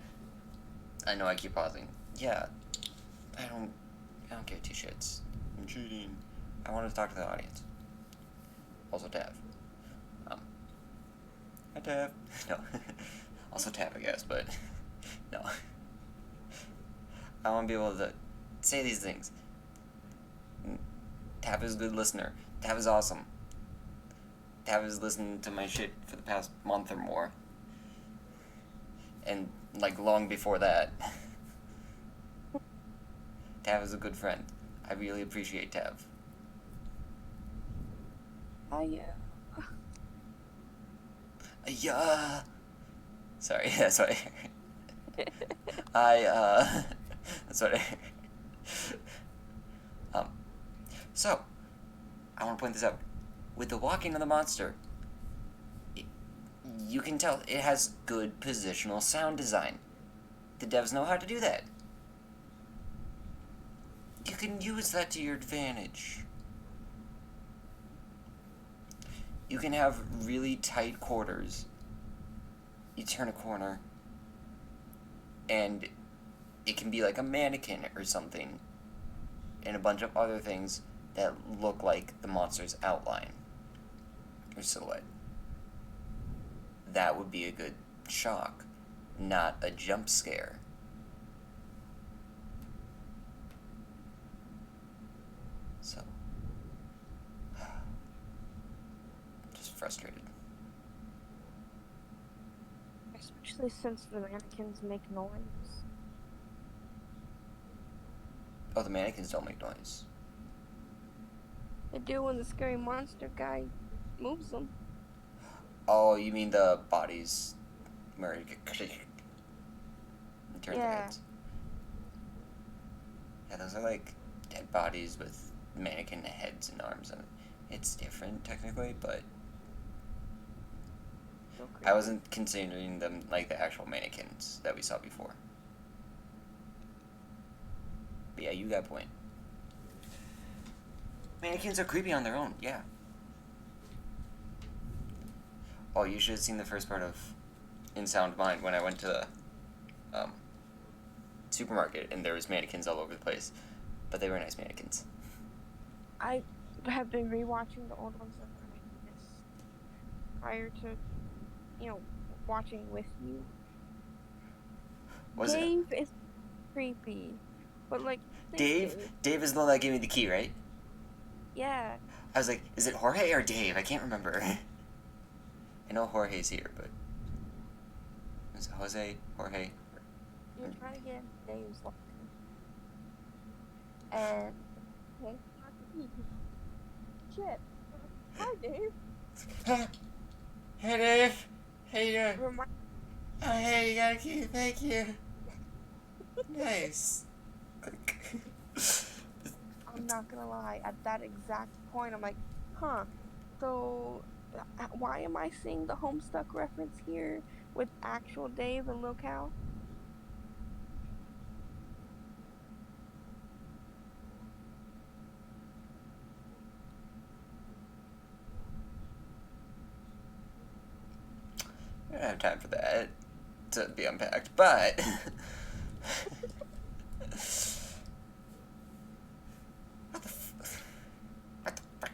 I know I keep pausing. Yeah. I don't give two shits. I'm cheating. I want to talk to the audience. Also Tav. Hi Tav. No. Also Tav, I guess, but no. I want to be able to say these things. Tav is a good listener. Tav is awesome. Tav has listened to my shit for the past month or more. And, like, long before that. Tav is a good friend. I really appreciate Tav. Yeah. Yeah. Sorry, that's what I heard. That's what I heard. So, I want to point this out. With the walking of the monster, you can tell it has good positional sound design. The devs know how to do that. You can use that to your advantage. You can have really tight quarters. You turn a corner, and it can be like a mannequin or something, and a bunch of other things that look like the monster's outline or silhouette. That would be a good shock, not a jump scare. So, just frustrated. Especially since the mannequins make noise. Oh, the mannequins don't make noise. They do when the scary monster guy moves them. Oh, you mean the bodies where you get turn their Yeah. heads? Yeah, those are like dead bodies with mannequin heads and arms, and it's different technically, but So I creepy. wasn't considering them like the actual mannequins that we saw before. But yeah, you got a point. Mannequins are creepy on their own, yeah. Oh, you should have seen the first part of In Sound Mind when I went to the supermarket and there was mannequins all over the place. But they were nice mannequins. I have been rewatching the old ones that I missed prior to, watching with you. Was it Dave is creepy, but like think Dave? Dave is the one that gave me the key, right? Yeah, I was like, is it Jorge or Dave? I can't remember. I know Jorge's here, but is it Jose? Jorge? you're trying to get into Dave's life, and hey, shit. Hi, Dave. Hey Dave! Hey you doing? Remind Oh hey, you got a key, thank you. Nice. I'm not gonna lie. At that exact point, I'm like, huh. So, why am I seeing the Homestuck reference here with actual Dave and Lil Cal? I don't have time for that to be unpacked, but what the what the fuck?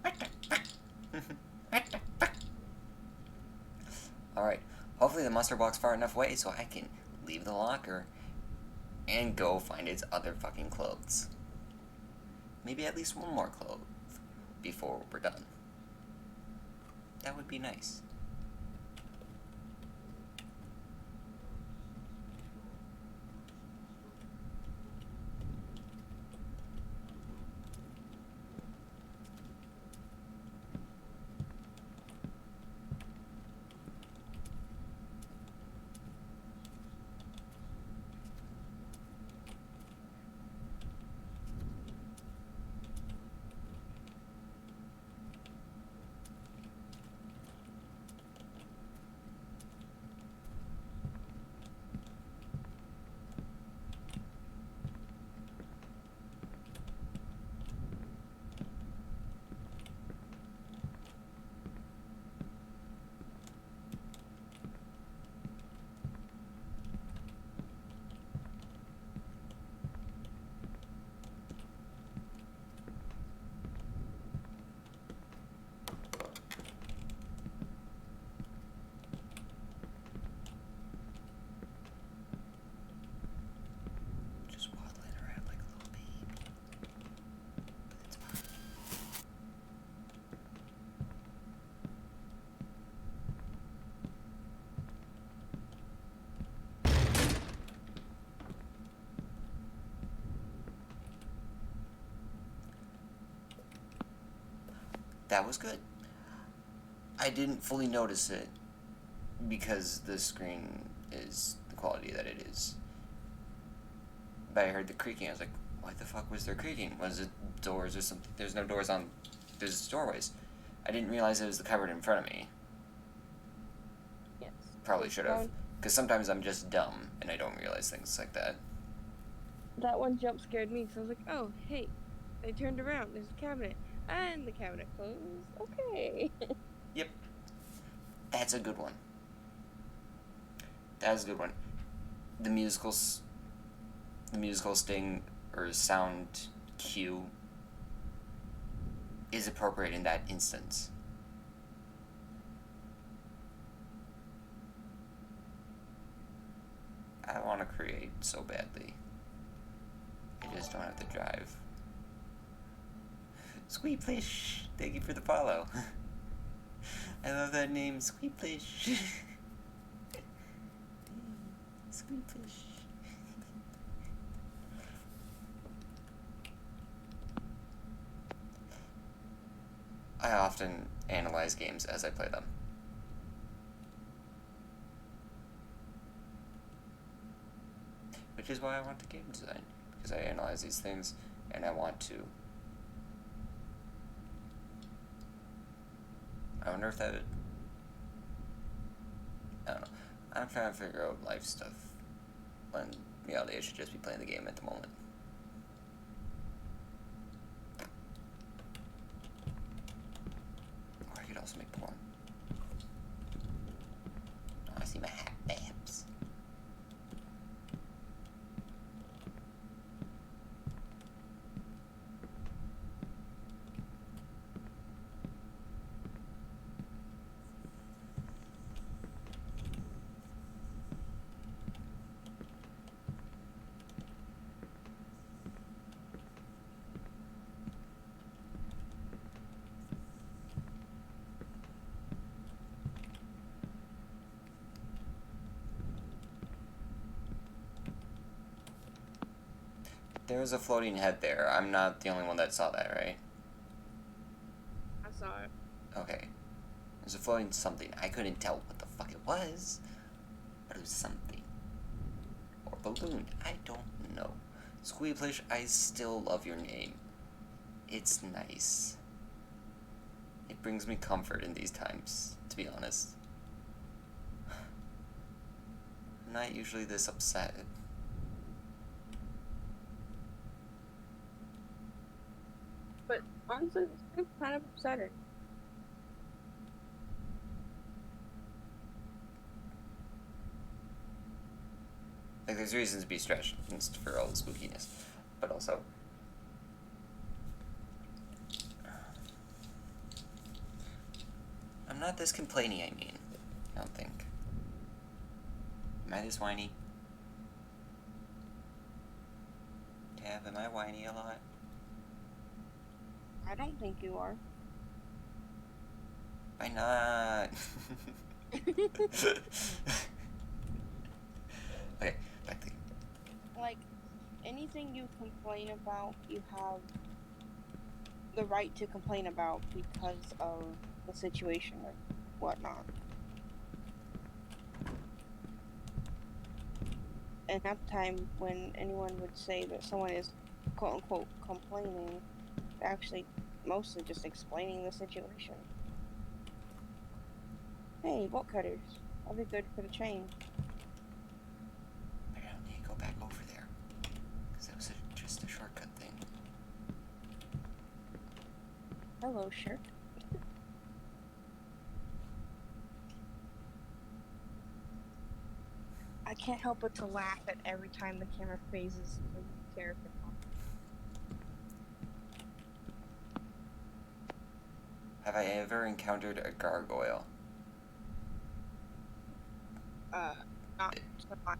What the fuck? What the fuck? Alright, hopefully the monster walks far enough away so I can leave the locker and go find its other fucking clothes. Maybe at least one more clothes before we're done. That would be nice. that was good. I didn't fully notice it because the screen is the quality that it is. But I heard the creaking. I was like, why the fuck was there creaking? Was it doors or something? There's no doors on... There's doorways. I didn't realize it was the cupboard in front of me. Yes. Probably should have. Because sometimes I'm just dumb and I don't realize things like that. That one jump scared me, so I was like, oh, hey. They turned around. There's a cabinet. And the cabinet closed. Okay. Yep. That's a good one. That's a good one. The musical sting or sound cue is appropriate in that instance. I want to create so badly. I just don't have the drive. Squeeplish! Thank you for the follow. I love that name, Squeeplish. Squeeplish. I often analyze games as I play them. Which is why I want to game design. Because I analyze these things and I want to... I wonder if that would... I don't know. I'm trying to figure out life stuff. When in reality I should just be playing the game at the moment. Or I could also make porn. Oh, I see my hat babs. There was a floating head there. I'm not the only one that saw that, right? I saw it. Okay. There's a floating something. I couldn't tell what the fuck it was. But it was something. Or balloon. I don't know. Squeeplish, I still love your name. It's nice. It brings me comfort in these times, to be honest. I'm not usually this upset. But honestly, it's kind of upsetting. Like, there's reasons to be stretched for all the spookiness. But also... I'm not this complaining, I mean. I don't think. Am I this whiny? Tab, am I whiny a lot? I don't think you are. Why not? Okay, back to... Like, anything you complain about, you have the right to complain about because of the situation or whatnot. And at the time when anyone would say that someone is quote unquote complaining, they're actually mostly just explaining the situation. Hey, bolt cutters. That'll be good for the chain. I don't need to go back over there. Because that was just a shortcut thing. Hello, shirt. I can't help but to laugh at every time the camera phases the character. Have I ever encountered a gargoyle? Not so much.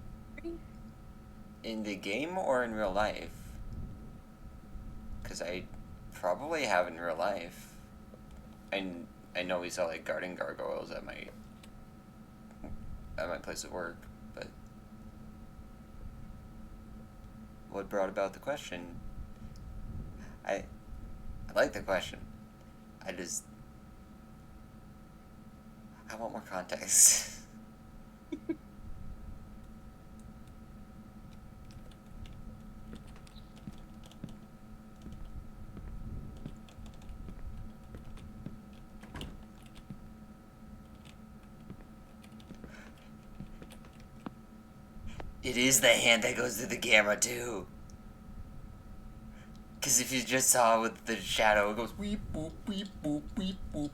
In the game or in real life? Because I probably have in real life. And I know we saw like garden gargoyles at my place of work, but what brought about the question? I like the question. I just I want more context. It is the hand that goes through the camera, too. Because if you just saw with the shadow, it goes weep, boop, weep, boop, weep, boop.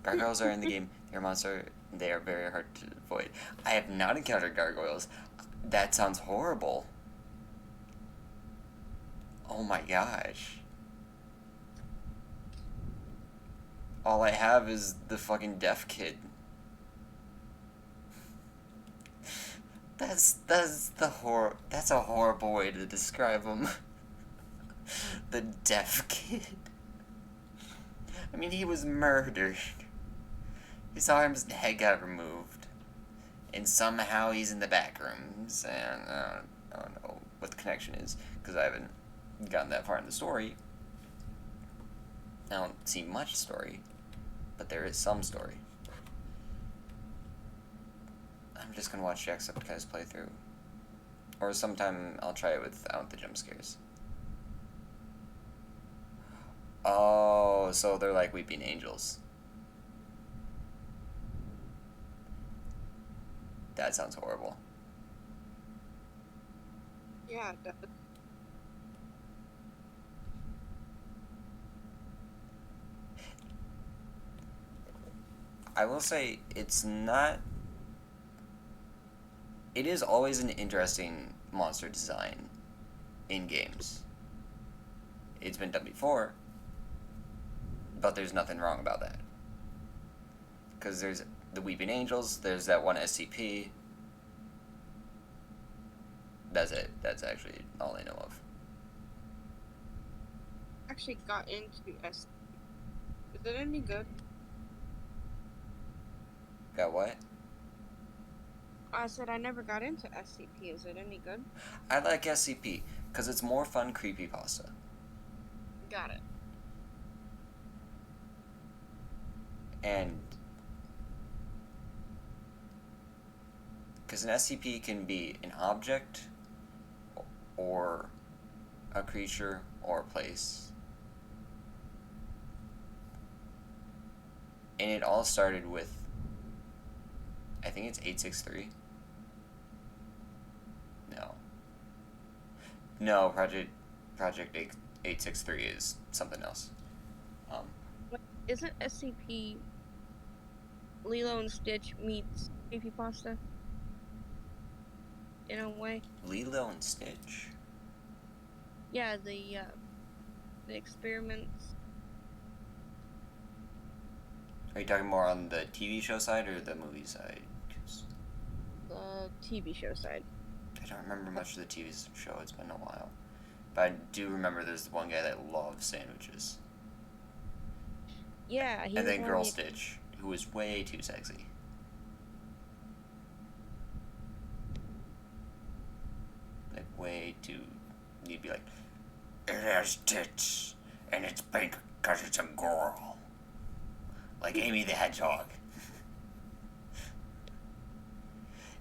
Gargoyles are in the game. They're a monster. They are very hard to avoid. I have not encountered gargoyles. That sounds horrible. Oh my gosh. All I have is the fucking deaf kid. That's a horrible way to describe him. The deaf kid. I mean, he was murdered. His arms and head got removed. And somehow he's in the Backrooms. And I don't know what the connection is, because I haven't gotten that far in the story. I don't see much story, but there is some story. I'm just gonna watch Jacksepticeye's playthrough. Or sometime I'll try it without the jump scares. Oh, so they're like weeping angels. That sounds horrible. Yeah, it does. I will say, it's not... It is always an interesting monster design in games. It's been done before, but there's nothing wrong about that. Because there's the Weeping Angels, there's that one SCP. That's it. That's actually all I know of. Actually got into S. Is it any good? Got what? I said I never got into SCP. Is it any good? I like SCP, because it's more fun creepypasta. Got it. And... because an SCP can be an object, or a creature, or a place. And it all started with, I think it's 863. No, Project 863 is something else. Isn't SCP Lilo and Stitch meets creepypasta? In a way. Lilo and Stitch? Yeah, the experiments. Are you talking more on the TV show side or the movie side? 'Cause The TV show side. I don't remember much of the TV show, it's been a while. But I do remember there's one guy that loves sandwiches. Yeah, he And was then one Girl of the- Stitch, who was way too sexy. Like, way too... You'd be like, it has tits, and it's pink because it's a girl. Like Amy the Hedgehog.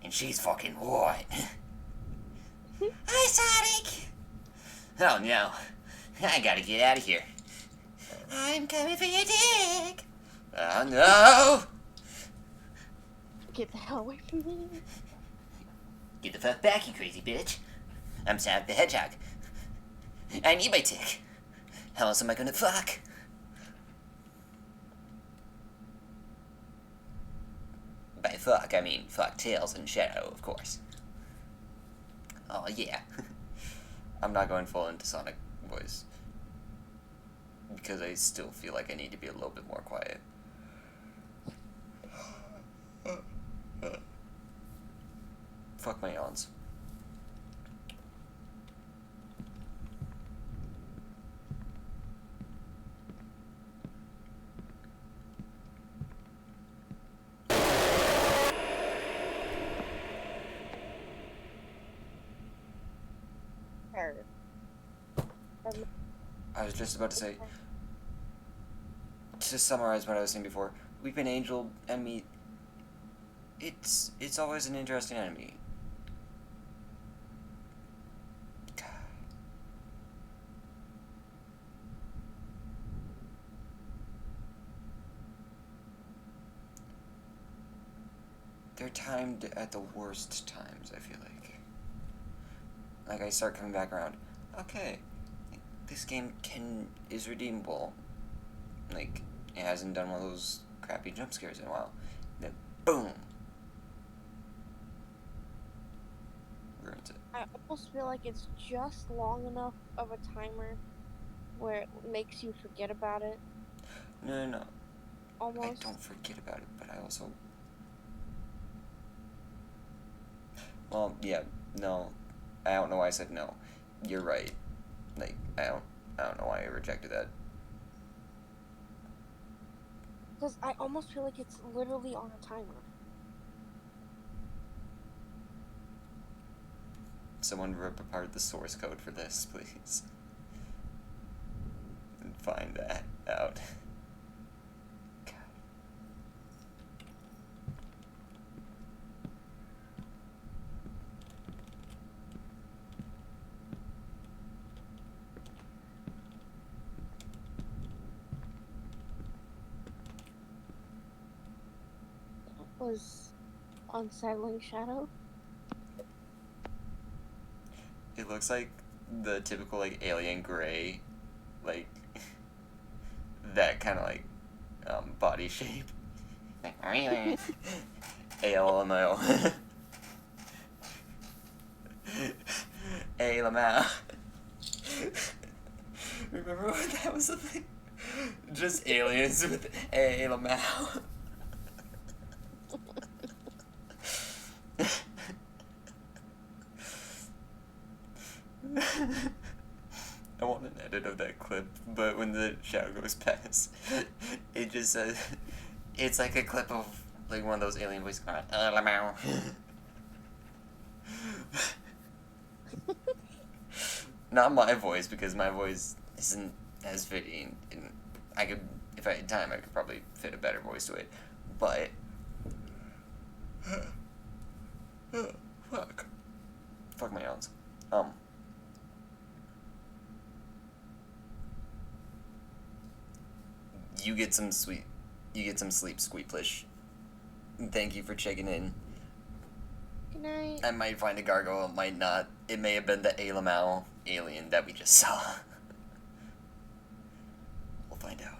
And she's fucking white. Hi, Sonic! Oh no, I gotta get out of here. I'm coming for your dick. Oh no! Get the hell away from me. Get the fuck back, you crazy bitch. I'm Sonic the Hedgehog. I need my dick. How else am I gonna fuck? By fuck, I mean fuck Tails and Shadow, of course. Oh yeah. I'm not going full into Sonic voice. Because I still feel like I need to be a little bit more quiet. Fuck my yawns. I was just about to say, to summarize what I was saying before, Weeping Angel enemy. It's always an interesting enemy. God. They're timed at the worst times, I feel like. Like, I start coming back around. Okay, this game is redeemable. Like, it hasn't done one of those crappy jump scares in a while. Then, boom! Ruins it. I almost feel like it's just long enough of a timer where it makes you forget about it. No. Almost. I don't forget about it, but I also... Well, yeah, no. I don't know why I said no. You're right. Like, I don't know why I rejected that. Because I almost feel like it's literally on a timer. Someone rip apart the source code for this, please. And find that out. God. That was unsettling shadow. It looks like the typical, like, alien gray, like, that kind of, like, body shape. ALMO. ALMO. Remember when that was a thing? Just aliens with ALMO. I want an edit of that clip, but when the shadow goes past, it just says, it's like a clip of, like, one of those alien voices going, LMAO. Not my voice, because my voice isn't as fitting, and I could, if I had time, I could probably fit a better voice to it, but, fuck my yawns. You get some sleep, Squeeplish. Thank you for checking in. Good night. I might find a gargoyle, might not. It may have been the Alamau alien that we just saw. We'll find out.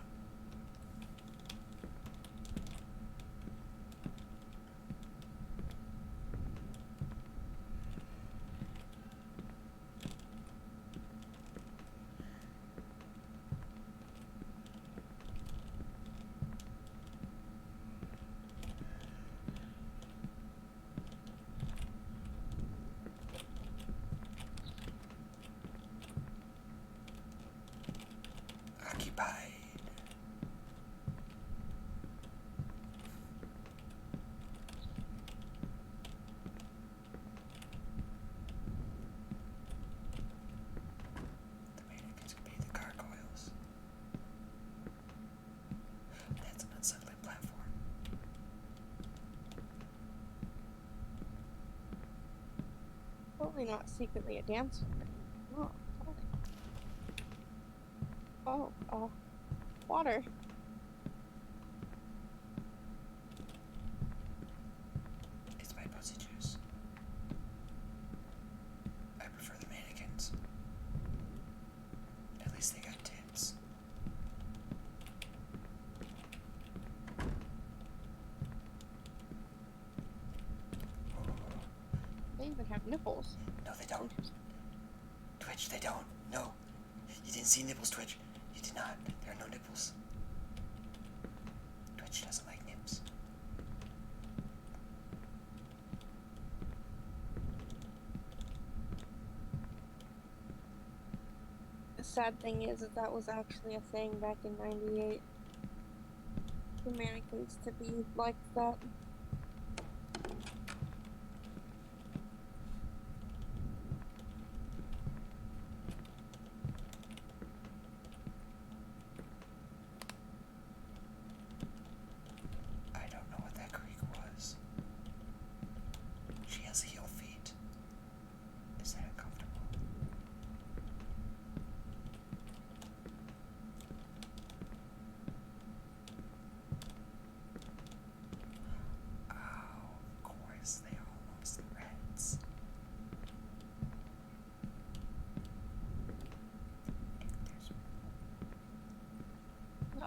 Occupied. The mannequins could be the gargoyles. That's an unsettling platform. Totally not secretly a dancer. Oh, water. It's my pussy juice. I prefer the mannequins. At least they got tits. They even have nipples. No, they don't. Twitch, they don't. No. You didn't see nipples, Twitch. You did not. There are no nipples. Twitch doesn't like nips. The sad thing is that was actually a thing back in '98. For mannequins to be like that.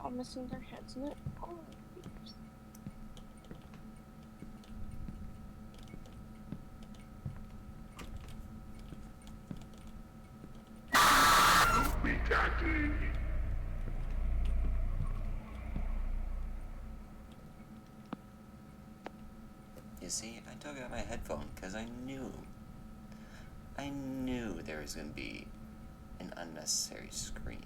all missing their heads in it. Oh, peeps. You see, I took out my headphone because I knew there was going to be an unnecessary scream.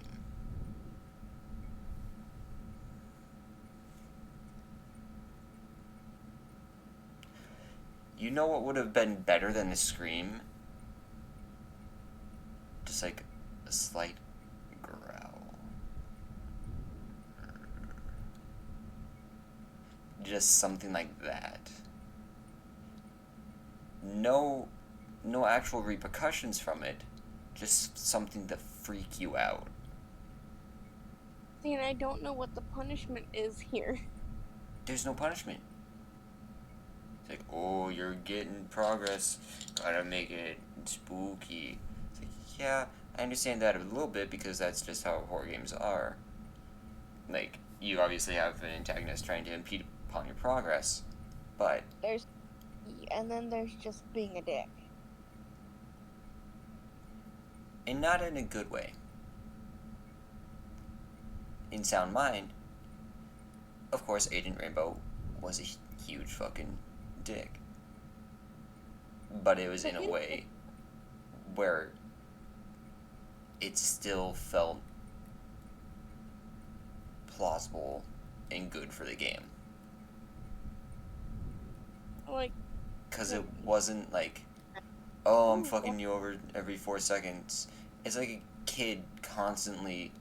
You know what would have been better than a scream? Just like a slight growl. Just something like that. No actual repercussions from it. Just something to freak you out. See, and I don't know what the punishment is here. There's no punishment. It's like, oh, you're getting progress. Gotta make it spooky. It's like, yeah, I understand that a little bit because that's just how horror games are. Like, you obviously have an antagonist trying to impede upon your progress, but And then there's just being a dick. and not in a good way. In Sound Mind, of course, Agent Rainbow was a huge fucking dick. But it was in a way where it still felt plausible and good for the game. Like, Because it wasn't like, oh, I'm fucking you over every 4 seconds. It's like a kid constantly,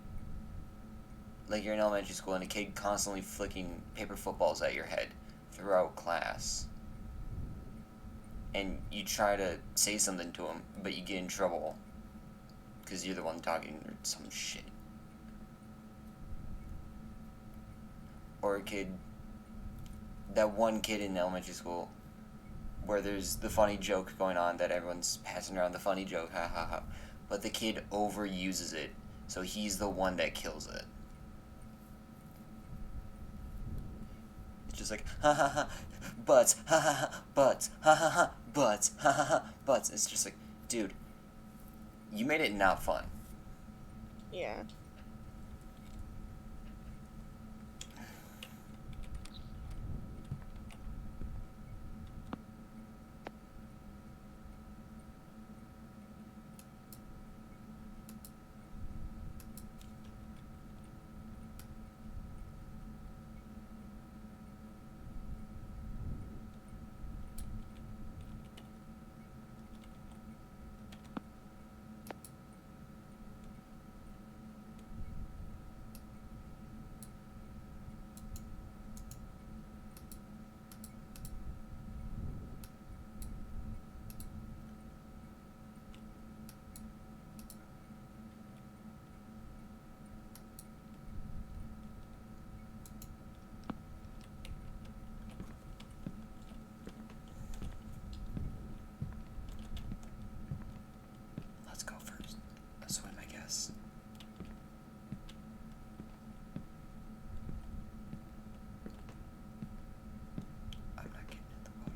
like you're in elementary school and a kid constantly flicking paper footballs at your head throughout class. And you try to say something to him, but you get in trouble because you're the one talking or some shit. Or a kid, that one kid in elementary school where there's the funny joke going on that everyone's passing around the funny joke, ha ha ha, but the kid overuses it, so he's the one that kills it. It's just like, ha ha ha, butts, ha ha ha, butts, ha ha ha, butts, ha ha ha, butts. It's just like, dude, you made it not fun. yeah. Let's go first. A swim, I guess. I'm not getting in the water.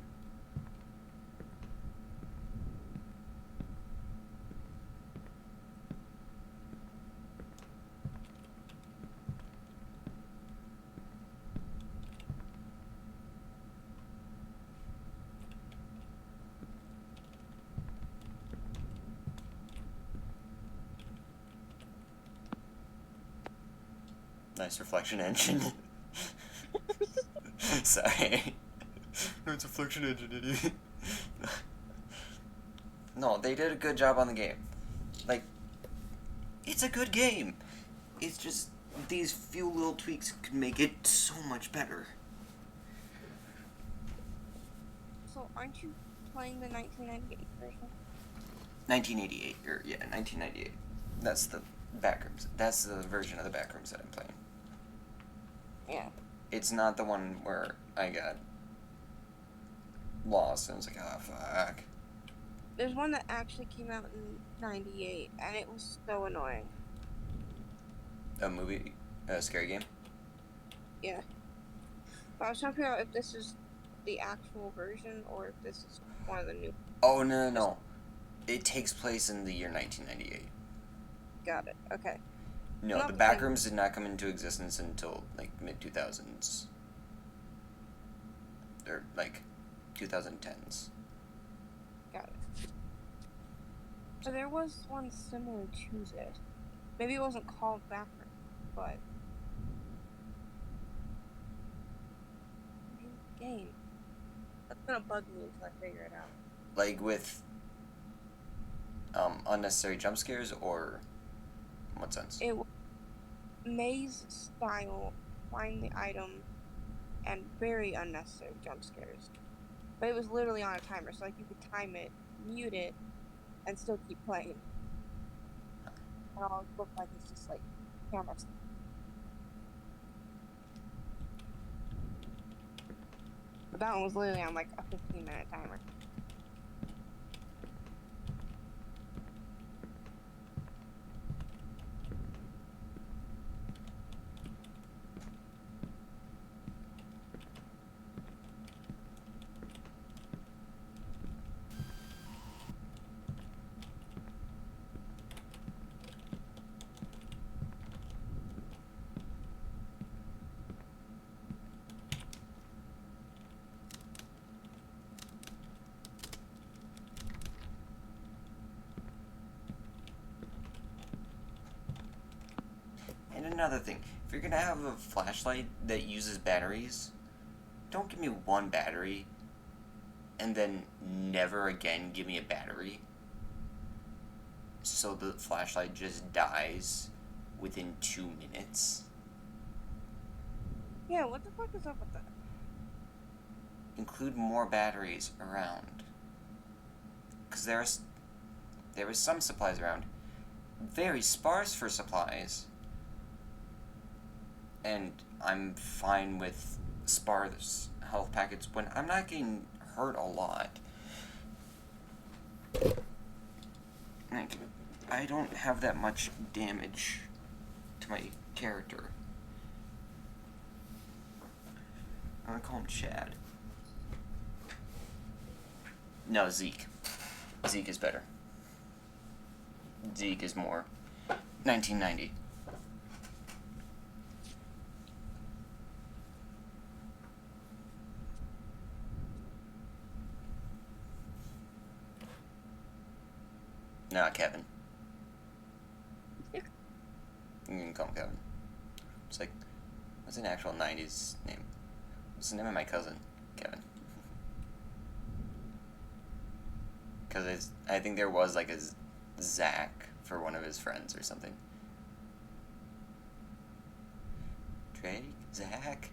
Nice reflection engine. Sorry. No, it's a reflection engine, idiot. No, they did a good job on the game. Like, it's a good game. It's just these few little tweaks could make it so much better. So, aren't you playing the 1998 version? 1988, or yeah, 1998. That's the Backrooms. That's the version of the Backrooms that I'm playing. Yeah. It's not the one where I got lost and I was like, oh, fuck. There's one that actually came out in 98, and it was so annoying. A movie? A scary game? Yeah. But I was trying to figure out if this is the actual version or if this is one of the new. Oh, no. It takes place in the year 1998. Got it. Okay. No, Not the the same. Backrooms did not come into existence until, like, mid-2000s. Or, like, 2010s. Got it. So there was one similar to this. Maybe it wasn't called Backrooms, but new game. That's gonna bug me until I figure it out. Like, with, unnecessary jump scares, or in what sense? It was maze style, find the item, and very unnecessary jump scares. But it was literally on a timer, so like you could time it, mute it, and still keep playing. And all it looked like it's just like camera stuff. But that one was literally on like a 15-minute timer. And another thing, if you're gonna have a flashlight that uses batteries, don't give me one battery and then never again give me a battery. So the flashlight just dies within 2 minutes. Yeah, what the fuck is up with that? Include more batteries around. Because there was some supplies around. Very sparse for supplies. And I'm fine with sparse health packets when I'm not getting hurt a lot. Like, I don't have that much damage to my character. I'm gonna call him Chad. No, Zeke. Zeke is better. Zeke is more 1990. Nah, Kevin. You can call him Kevin. It's like, what's an actual 90s name? What's the name of my cousin? Kevin. Because I think there was like a Zach for one of his friends or something. Drake, Zach,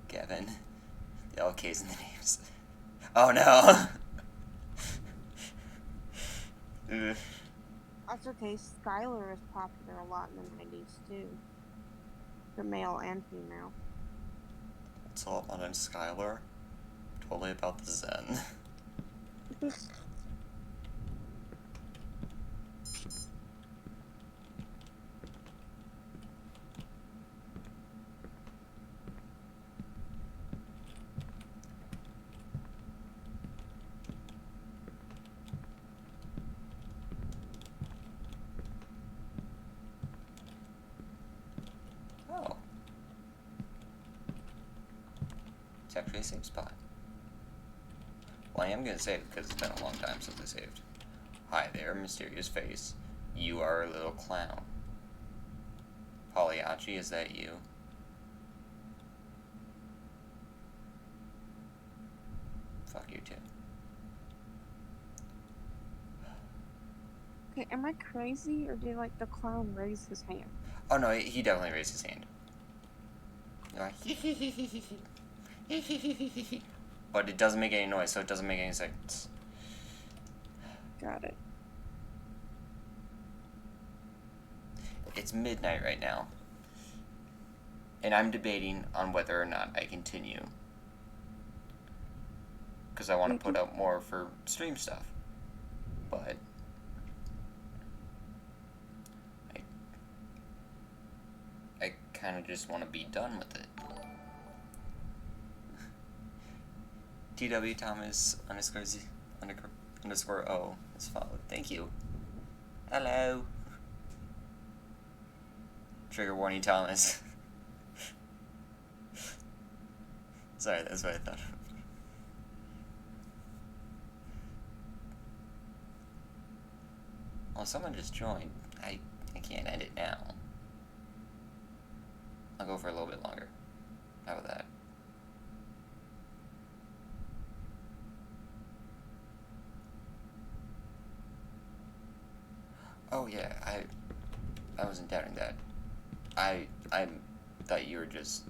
Kevin. The all K's in the names. Oh no! Ugh. That's okay, Skylar is popular a lot in the 90s too. For male and female. It's all about on Skylar. Totally about the Zen. Oh. It's actually a safe spot. Well, I am gonna save because it's been a long time since I saved. Hi there, mysterious face. You are a little clown. Pagliacci, is that you? Fuck you too. Okay, am I crazy or did like the clown raise his hand? Oh no, he definitely raised his hand. You're like, but it doesn't make any noise, so it doesn't make any sense. Got it. It's midnight right now. And I'm debating on whether or not I continue. Because I want to put out more for stream stuff. But I kind of just want to be done with it. TW Thomas underscore Z underscore O is followed. Thank you. Hello. Trigger warning, Thomas. Sorry, that's what I thought. Oh, someone just joined. I can't end it now. I'll go for a little bit longer. How about that? Oh yeah, I wasn't doubting that. I thought you were just,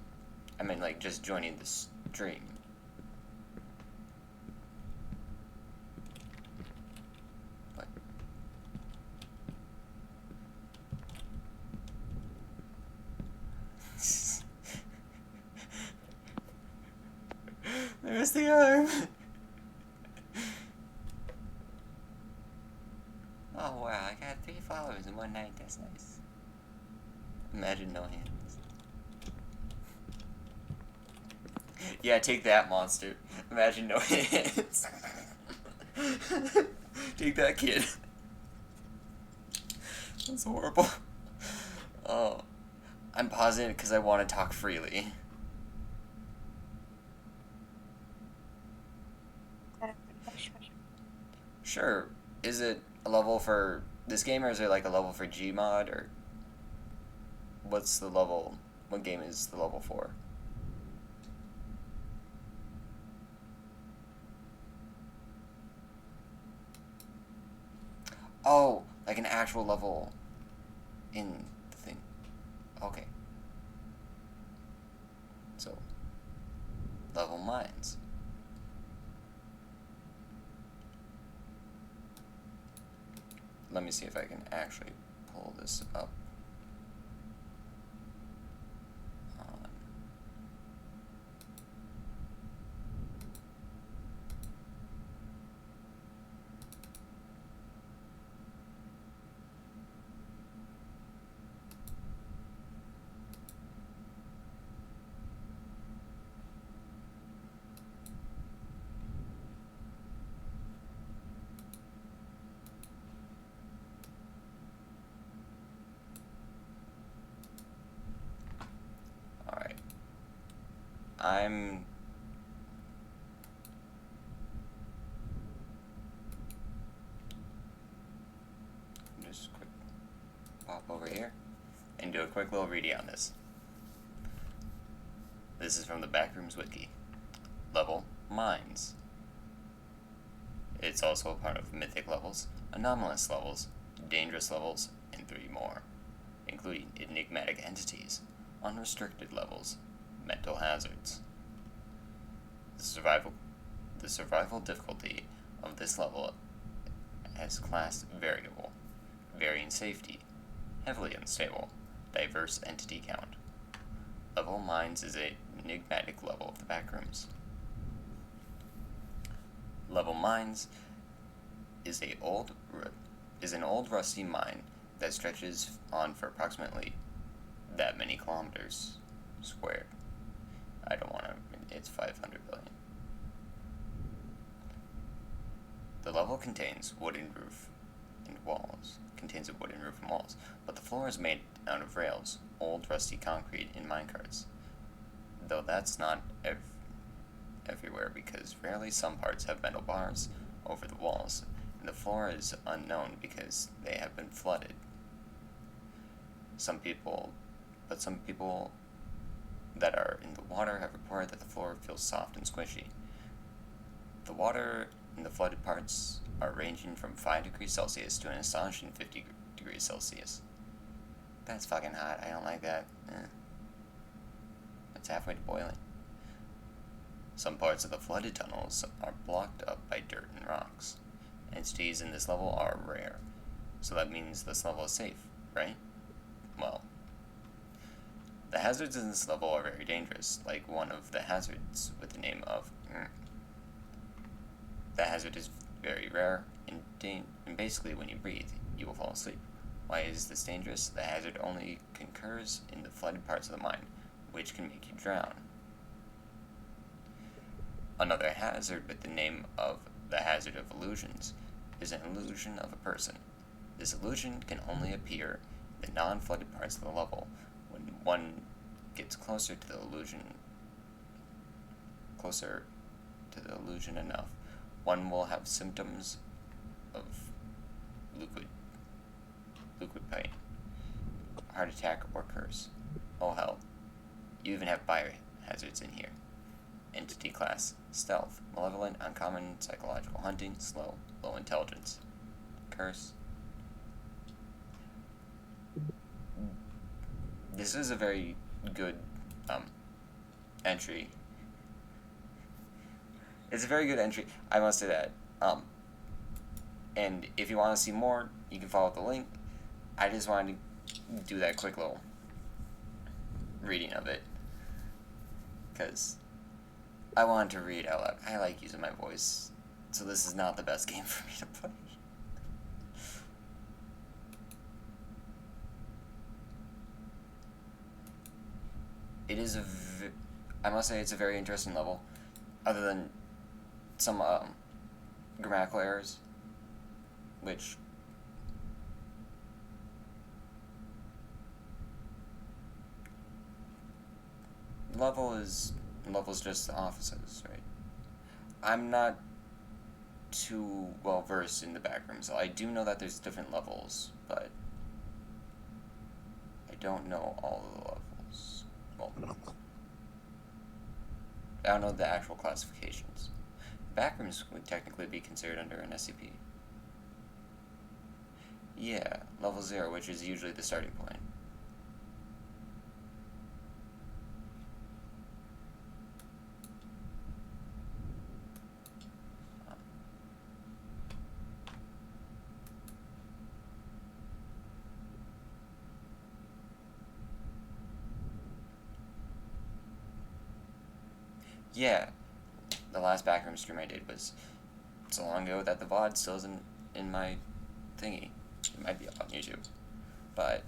I mean, like, just joining the stream. What? There's the arm. Oh wow, I got 3 followers in one night. That's nice. Imagine no hands. Yeah, take that, monster. Imagine no hands. Take that, kid. That's horrible. Oh, I'm pausing it because I want to talk freely. Sure. Is it a level for this game, or is it like a level for Gmod, or what's the level? What game is the level for? Oh, like an actual level in the thing. Okay. So, level mines. Let me see if I can actually pull this up. Alright. I'm just quick pop over here and do a quick little reading on this. This is from the Backrooms wiki. Level Mines. It's also a part of Mythic levels, Anomalous levels, Dangerous levels, and 3 more, including Enigmatic entities, Unrestricted levels, Mental hazards. The survival difficulty of this level has class variable, varying safety, heavily unstable, diverse entity count. Level Mines is a enigmatic level of the Backrooms. Level Mines is an old rusty mine that stretches on for approximately that many kilometers squared. I don't want to, it's 500 billion. The level contains a wooden roof and walls, but the floor is made out of rails, old rusty concrete, and minecarts. Though that's not everywhere, because rarely some parts have metal bars over the walls, and the floor is unknown because they have been flooded. Some people that are in the water have reported that the floor feels soft and squishy. The water in the flooded parts are ranging from 5 degrees Celsius to an astonishing 50 degrees Celsius. That's fucking hot. I don't like that. It's halfway to boiling. Some parts of the flooded tunnels are blocked up by dirt and rocks. Entities in this level are rare, so that means this level is safe, right? Well, the hazards in this level are very dangerous, like one of the hazards with the name of The hazard is very rare, and basically when you breathe, you will fall asleep. Why is this dangerous? The hazard only concurs in the flooded parts of the mine, which can make you drown. Another hazard with the name of the hazard of illusions is an illusion of a person. This illusion can only appear in the non-flooded parts of the level. When one gets closer to the illusion enough, one will have symptoms of liquid pain, heart attack, or curse. Oh hell, you even have biohazards in here. Entity class: stealth, malevolent, uncommon, psychological, hunting, slow, low intelligence. Curse. This is a very good entry. It's a very good entry, I must say that. And if you want to see more, you can follow the link. I just wanted to do that quick little reading of it, because I wanted to read out loud. I like using my voice, so this is not the best game for me to play. It is I must say it's a very interesting level, other than some grammatical errors, which level's just the offices, right? I'm not too well versed in the Backrooms, so I do know that there's different levels, but I don't know all of the levels. Well, I don't know the actual classifications. Backrooms would technically be considered under an SCP. Yeah, level 0, which is usually the starting point. Yeah, the last Backroom stream I did was so long ago that the VOD still isn't in my thingy. It might be on YouTube, but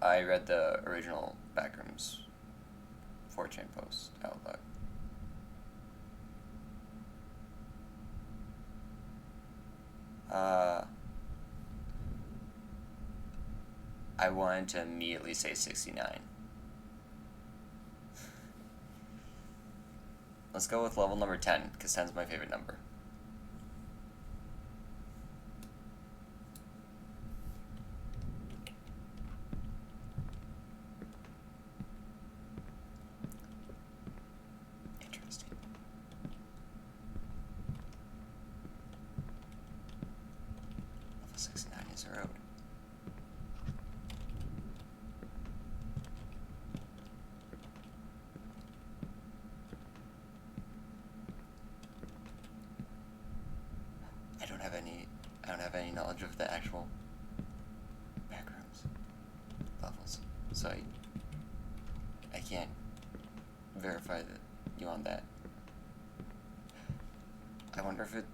I read the original Backrooms 4chan post out loud. I wanted to immediately say 69. Let's go with level number 10, because 10's my favorite number. Interesting. Level 69 is a road. I don't have any knowledge of the actual Backrooms levels, so I can't verify that you on that. I wonder if it's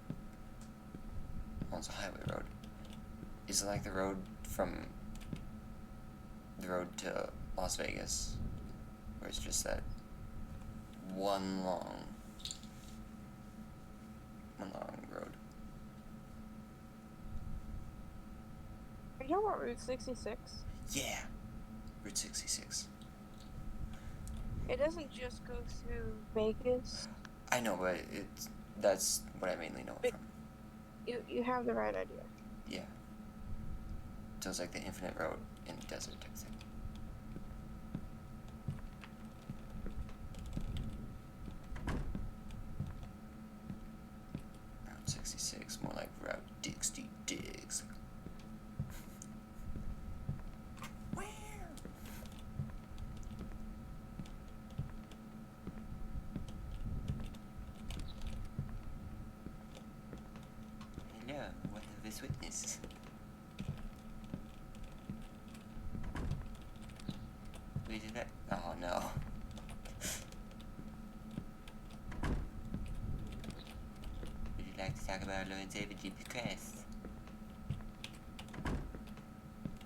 a highway road. Is it like the road to Las Vegas, where it's just that one long road? Are you talking about Route 66? Yeah, Route 66. It doesn't just go through Vegas. I know, but that's what I mainly know it from. You have the right idea. Yeah. So it's like the infinite road in the desert type thing. Route 66, more like Route Dixie Diggs. Where? Hello, what of this witness? We did that. Oh no. Would you like to talk about Lord David G. Quest?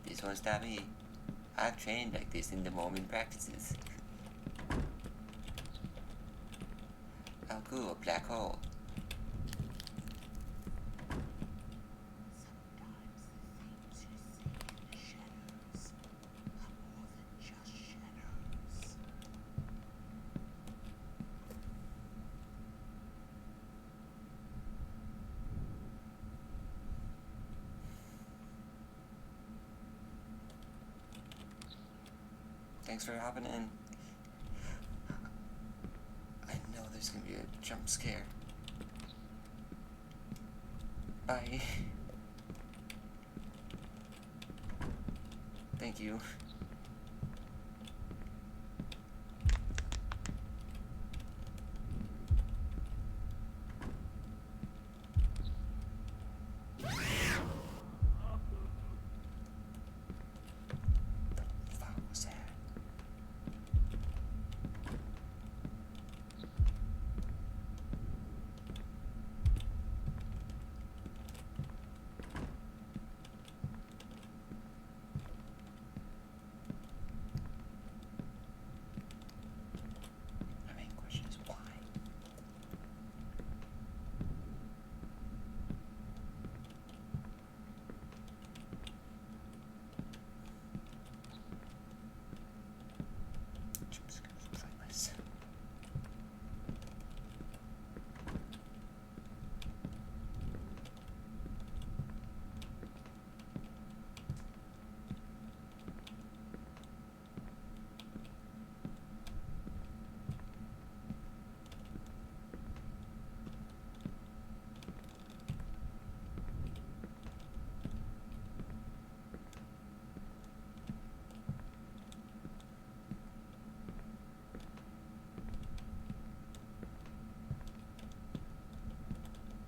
This won't stop me. I've trained like this in the Mormon practices. Oh, cool, a black hole. Thanks for hopping in. I know there's gonna be a jump scare. Bye. Thank you. The fuck was that? My main question is why? Jump scares are pointless.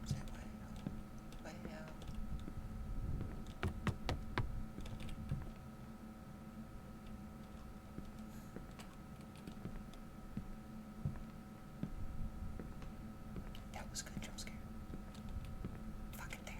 Say way out. That was a good jump scare. Fucking there.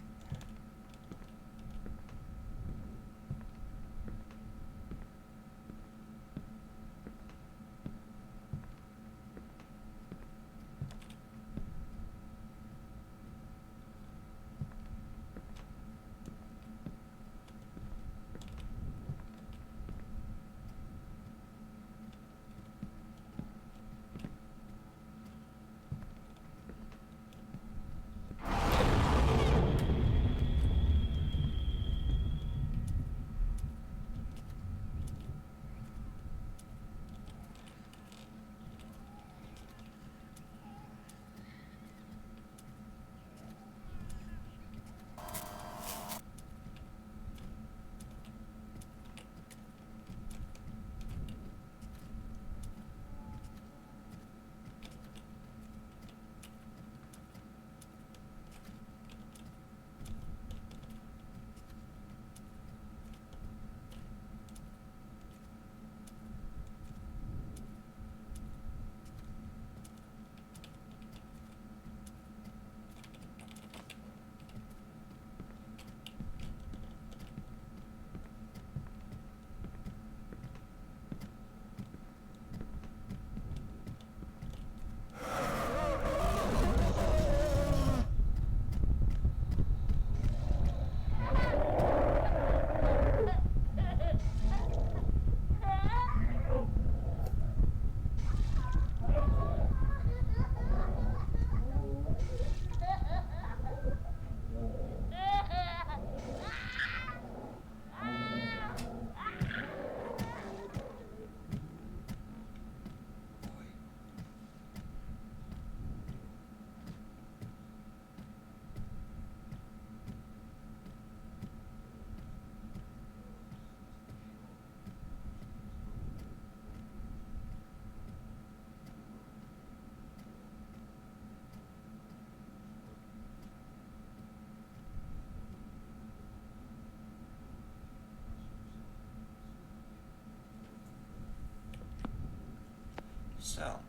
So,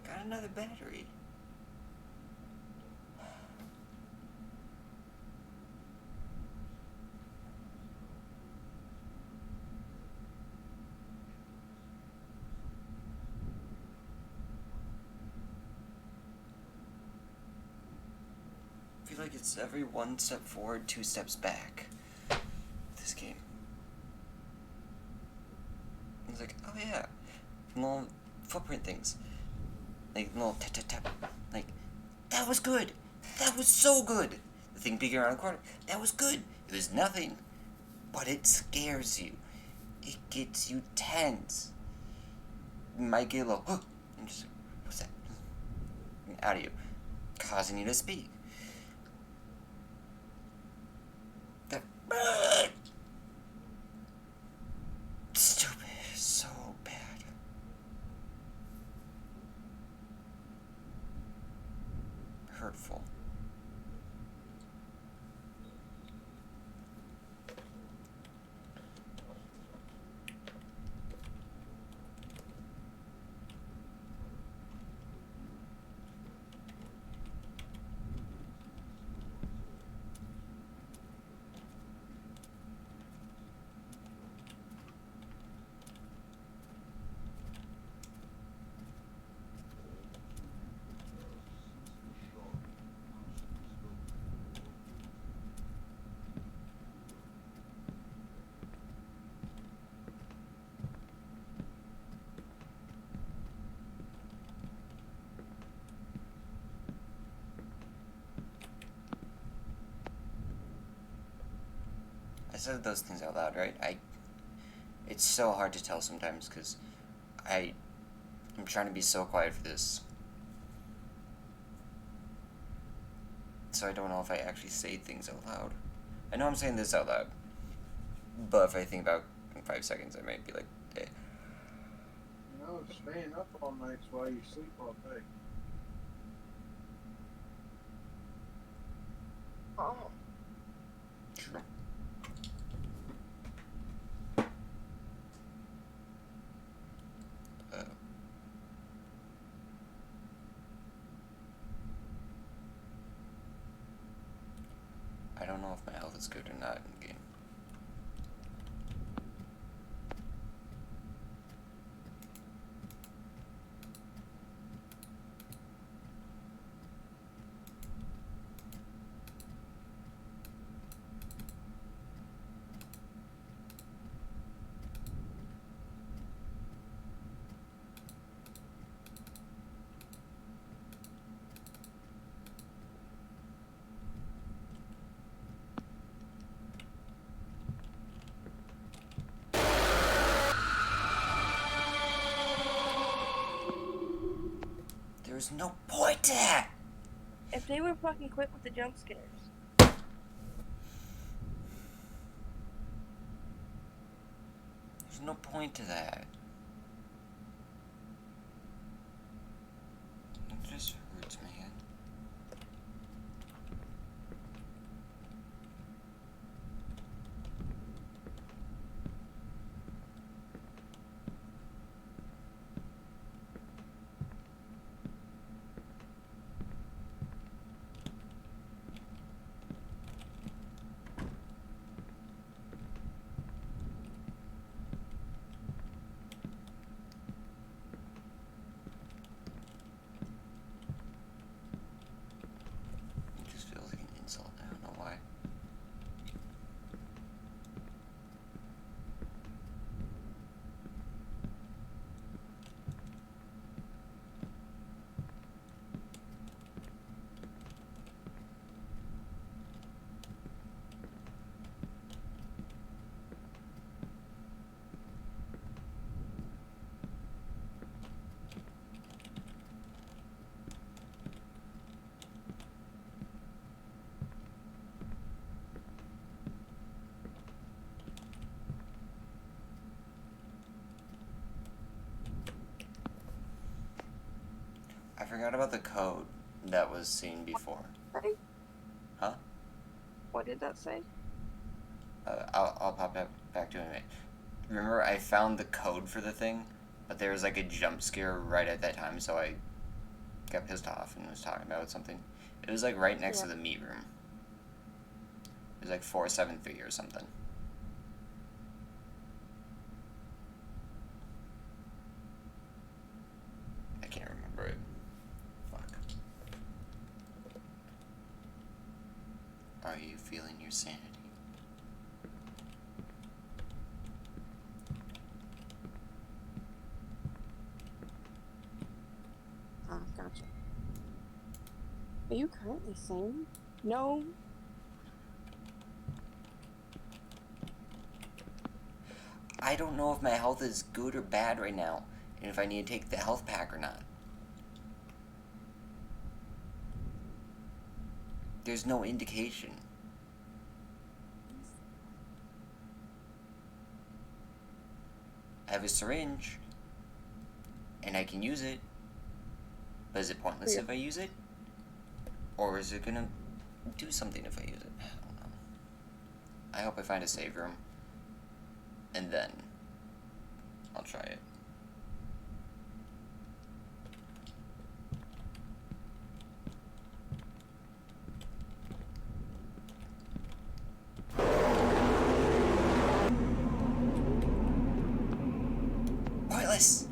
got another battery. feel like it's every one step forward, two steps back. This game. It's like, oh yeah, little footprint things, like little tap tap tap. Like, that was good. That was so good. The thing peeking around the corner. That was good. It was nothing, but it scares you. It gets you tense. You might get a little, huh, and just, what's that? Out of you, causing you to speak. That stupid, so bad. Hurtful. I said those things out loud, right? It's so hard to tell sometimes because I'm trying to be so quiet for this. So I don't know if I actually say things out loud. I know I'm saying this out loud, but if I think about in 5 seconds, I might be like, eh. You know, staying up all night's why you sleep all day. Oh. True. I don't know if my health is good or not in the game. There's no point to that! If they were fucking quick with the jump scares. There's no point to that. It just hurts, man. It just feels like an insult. I don't know why. I forgot about the code that was seen before. Say? Huh? What did that say? I'll pop back to it in a minute. Remember, I found the code for the thing, but there was like a jump scare right at that time, so I got pissed off and was talking about something. It was like right next to the meat room. It was like 473 or something. I can't remember it. Fuck. Are you feeling your sanity? Ah, gotcha. Are you currently sane? No. I don't know if my health is good or bad right now, and if I need to take the health pack or not. There's no indication. I have a syringe, and I can use it, but is it pointless if I use it? Or is it gonna do something if I use it? I don't know. I hope I find a save room, and then I'll try it. Pointless!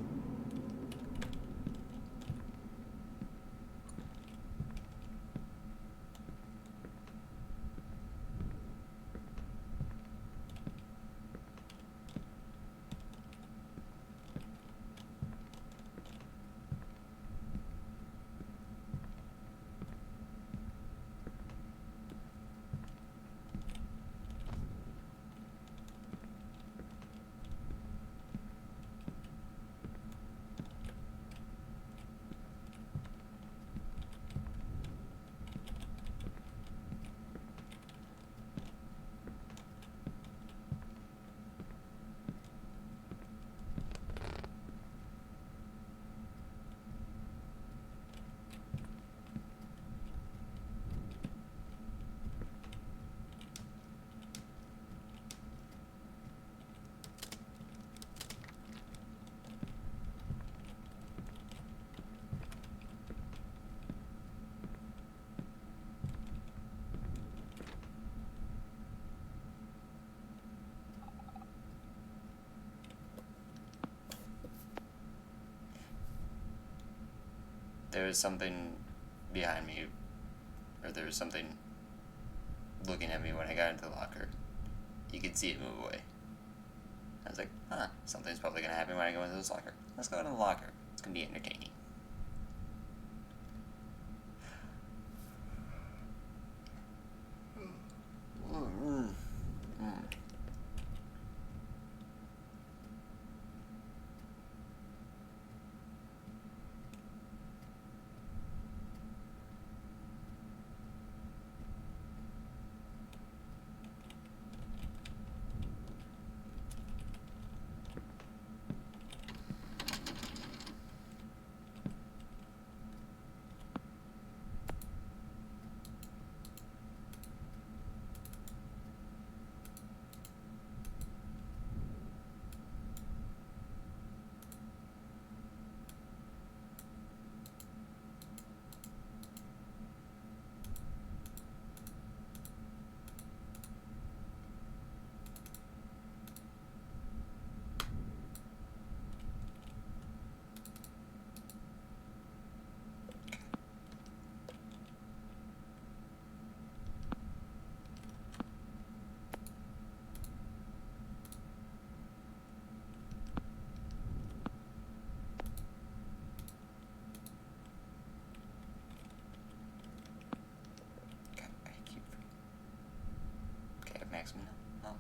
There was something behind me, or there was something looking at me when I got into the locker. You could see it move away. I was like, huh, something's probably gonna happen when I go into this locker. Let's go into the locker. It's gonna be entertaining. Okay, maximum health.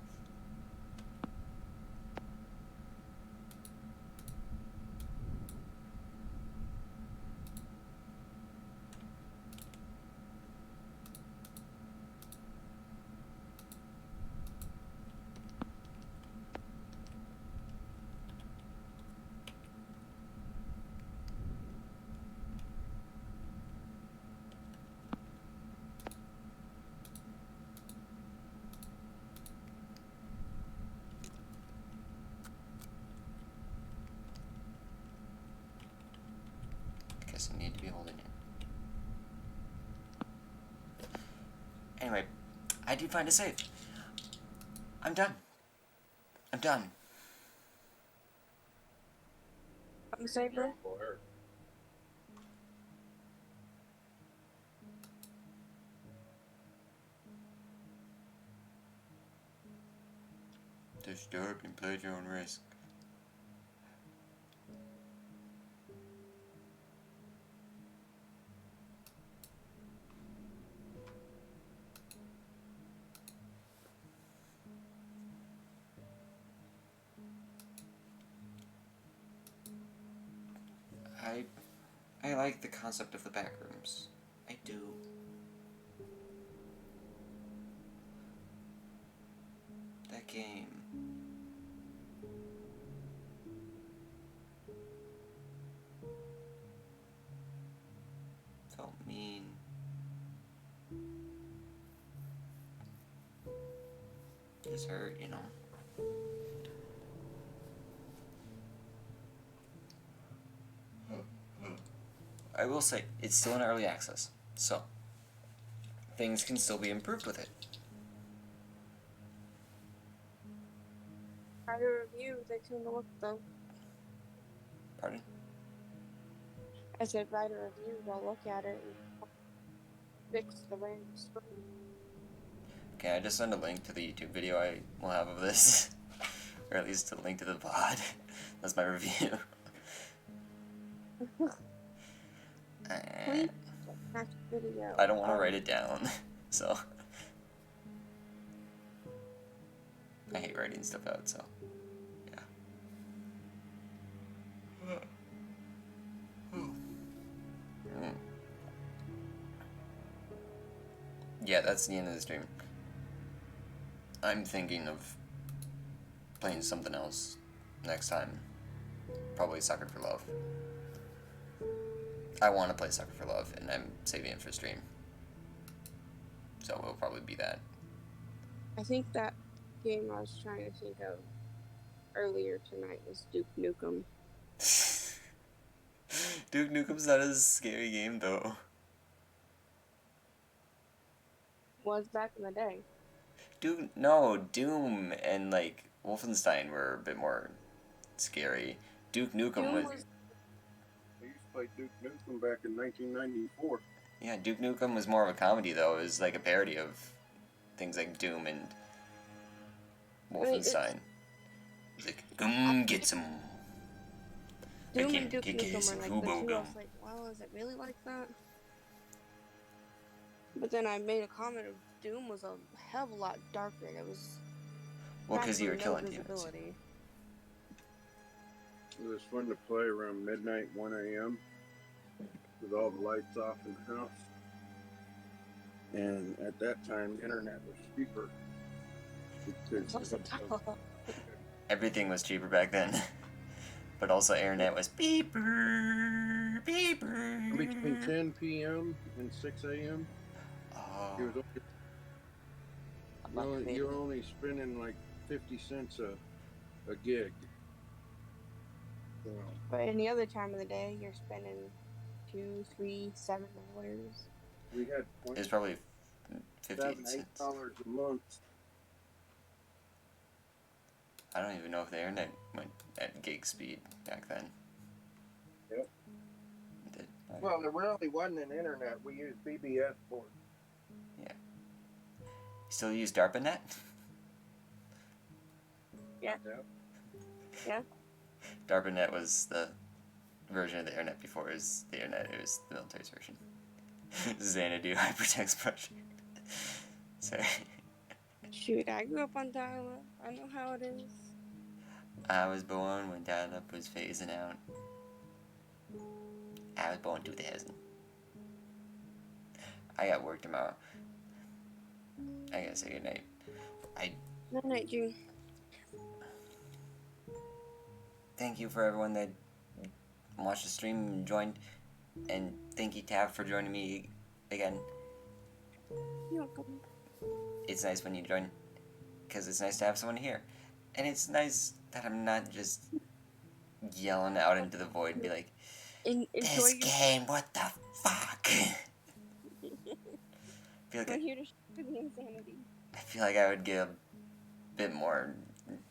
Guess I need to be holding it. Anyway, I did find a save. I'm done. I'm done. I'm safe, bro. Disturbing, play at your own risk. I like the concept of the Backrooms. I do. That game. Felt mean. Just hurt, you know. I will say, it's still in early access, so things can still be improved with it. Write a review, they can look though. Pardon? I said write a review, they'll look at it and fix the random screen. Can I just send a link to the YouTube video I will have of this? Or at least a link to the VOD. That's my review. Please watch the video. I don't want to write it down, so. I hate writing stuff out, so. Yeah. Yeah, that's the end of the stream. I'm thinking of playing something else next time. Probably Soccer for Love. I want to play Soccer for Love, and I'm saving it for stream. So it'll probably be that. I think that game I was trying to think of earlier tonight was Duke Nukem. Duke Nukem's not a scary game, though. Was back in the day. Doom and, like, Wolfenstein were a bit more scary. Duke Nukem was... I used to play Duke Nukem back in 1994. Yeah, Duke Nukem was more of a comedy, though. It was like a parody of things like Doom and Wolfenstein. It's like, get some... Doom I and Duke can't Nukem some are like the Hubo two. I gum. was like, wow, is it really like that? But then I made a comment of Doom was a hell of a lot darker. And it was Well, because you were practically killing no demons. visibility. It was fun to play around midnight, 1 a.m. with all the lights off in the house. And at that time, the internet was cheaper. Everything was cheaper back then. But also internet was beeper, beeper. Between 10 p.m. and 6 a.m. Oh. You're only spending like 50 cents a gig. So, But any other time of the day, you're spending $2, $3, $7. we had It's probably 58 $7, cents. $8 a month. I don't even know if the internet went at gig speed back then. Yep. It did. Well, there really wasn't an internet. We used BBS for it. Yeah. You still use DARPANET? Yeah. Yeah. DARPANET was the version of the internet before it was the internet. It was the military's version. Xanadu Hypertext Project. Sorry. Shoot, I grew up on dial-up. I know how it is. I was born when dial-up was phasing out. I was born 2000. I got work tomorrow. I gotta say goodnight. Good night, June. Thank you for everyone that watched the stream and joined. And thank you, Tab, for joining me again. You're welcome. It's nice when you join, because it's nice to have someone here. And it's nice that I'm not just yelling out into the void and be like, Enjoy this your game, what the fuck? I'm here to show the insanity. I feel like I would get a bit more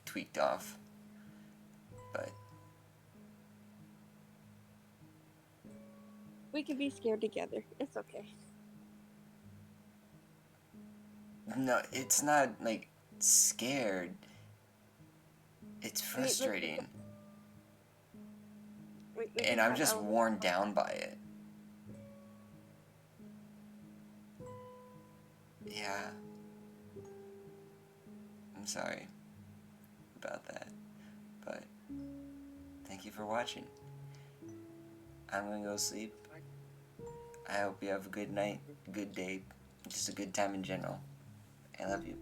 tweaked off. But We can be scared together. It's okay. no, it's not like scared. It's frustrating. Wait, And I'm just worn down by it. Yeah. I'm sorry about that. But thank you for watching. I'm gonna go sleep. I hope you have a good night, good day, just a good time in general. I love you.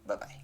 Bye-bye.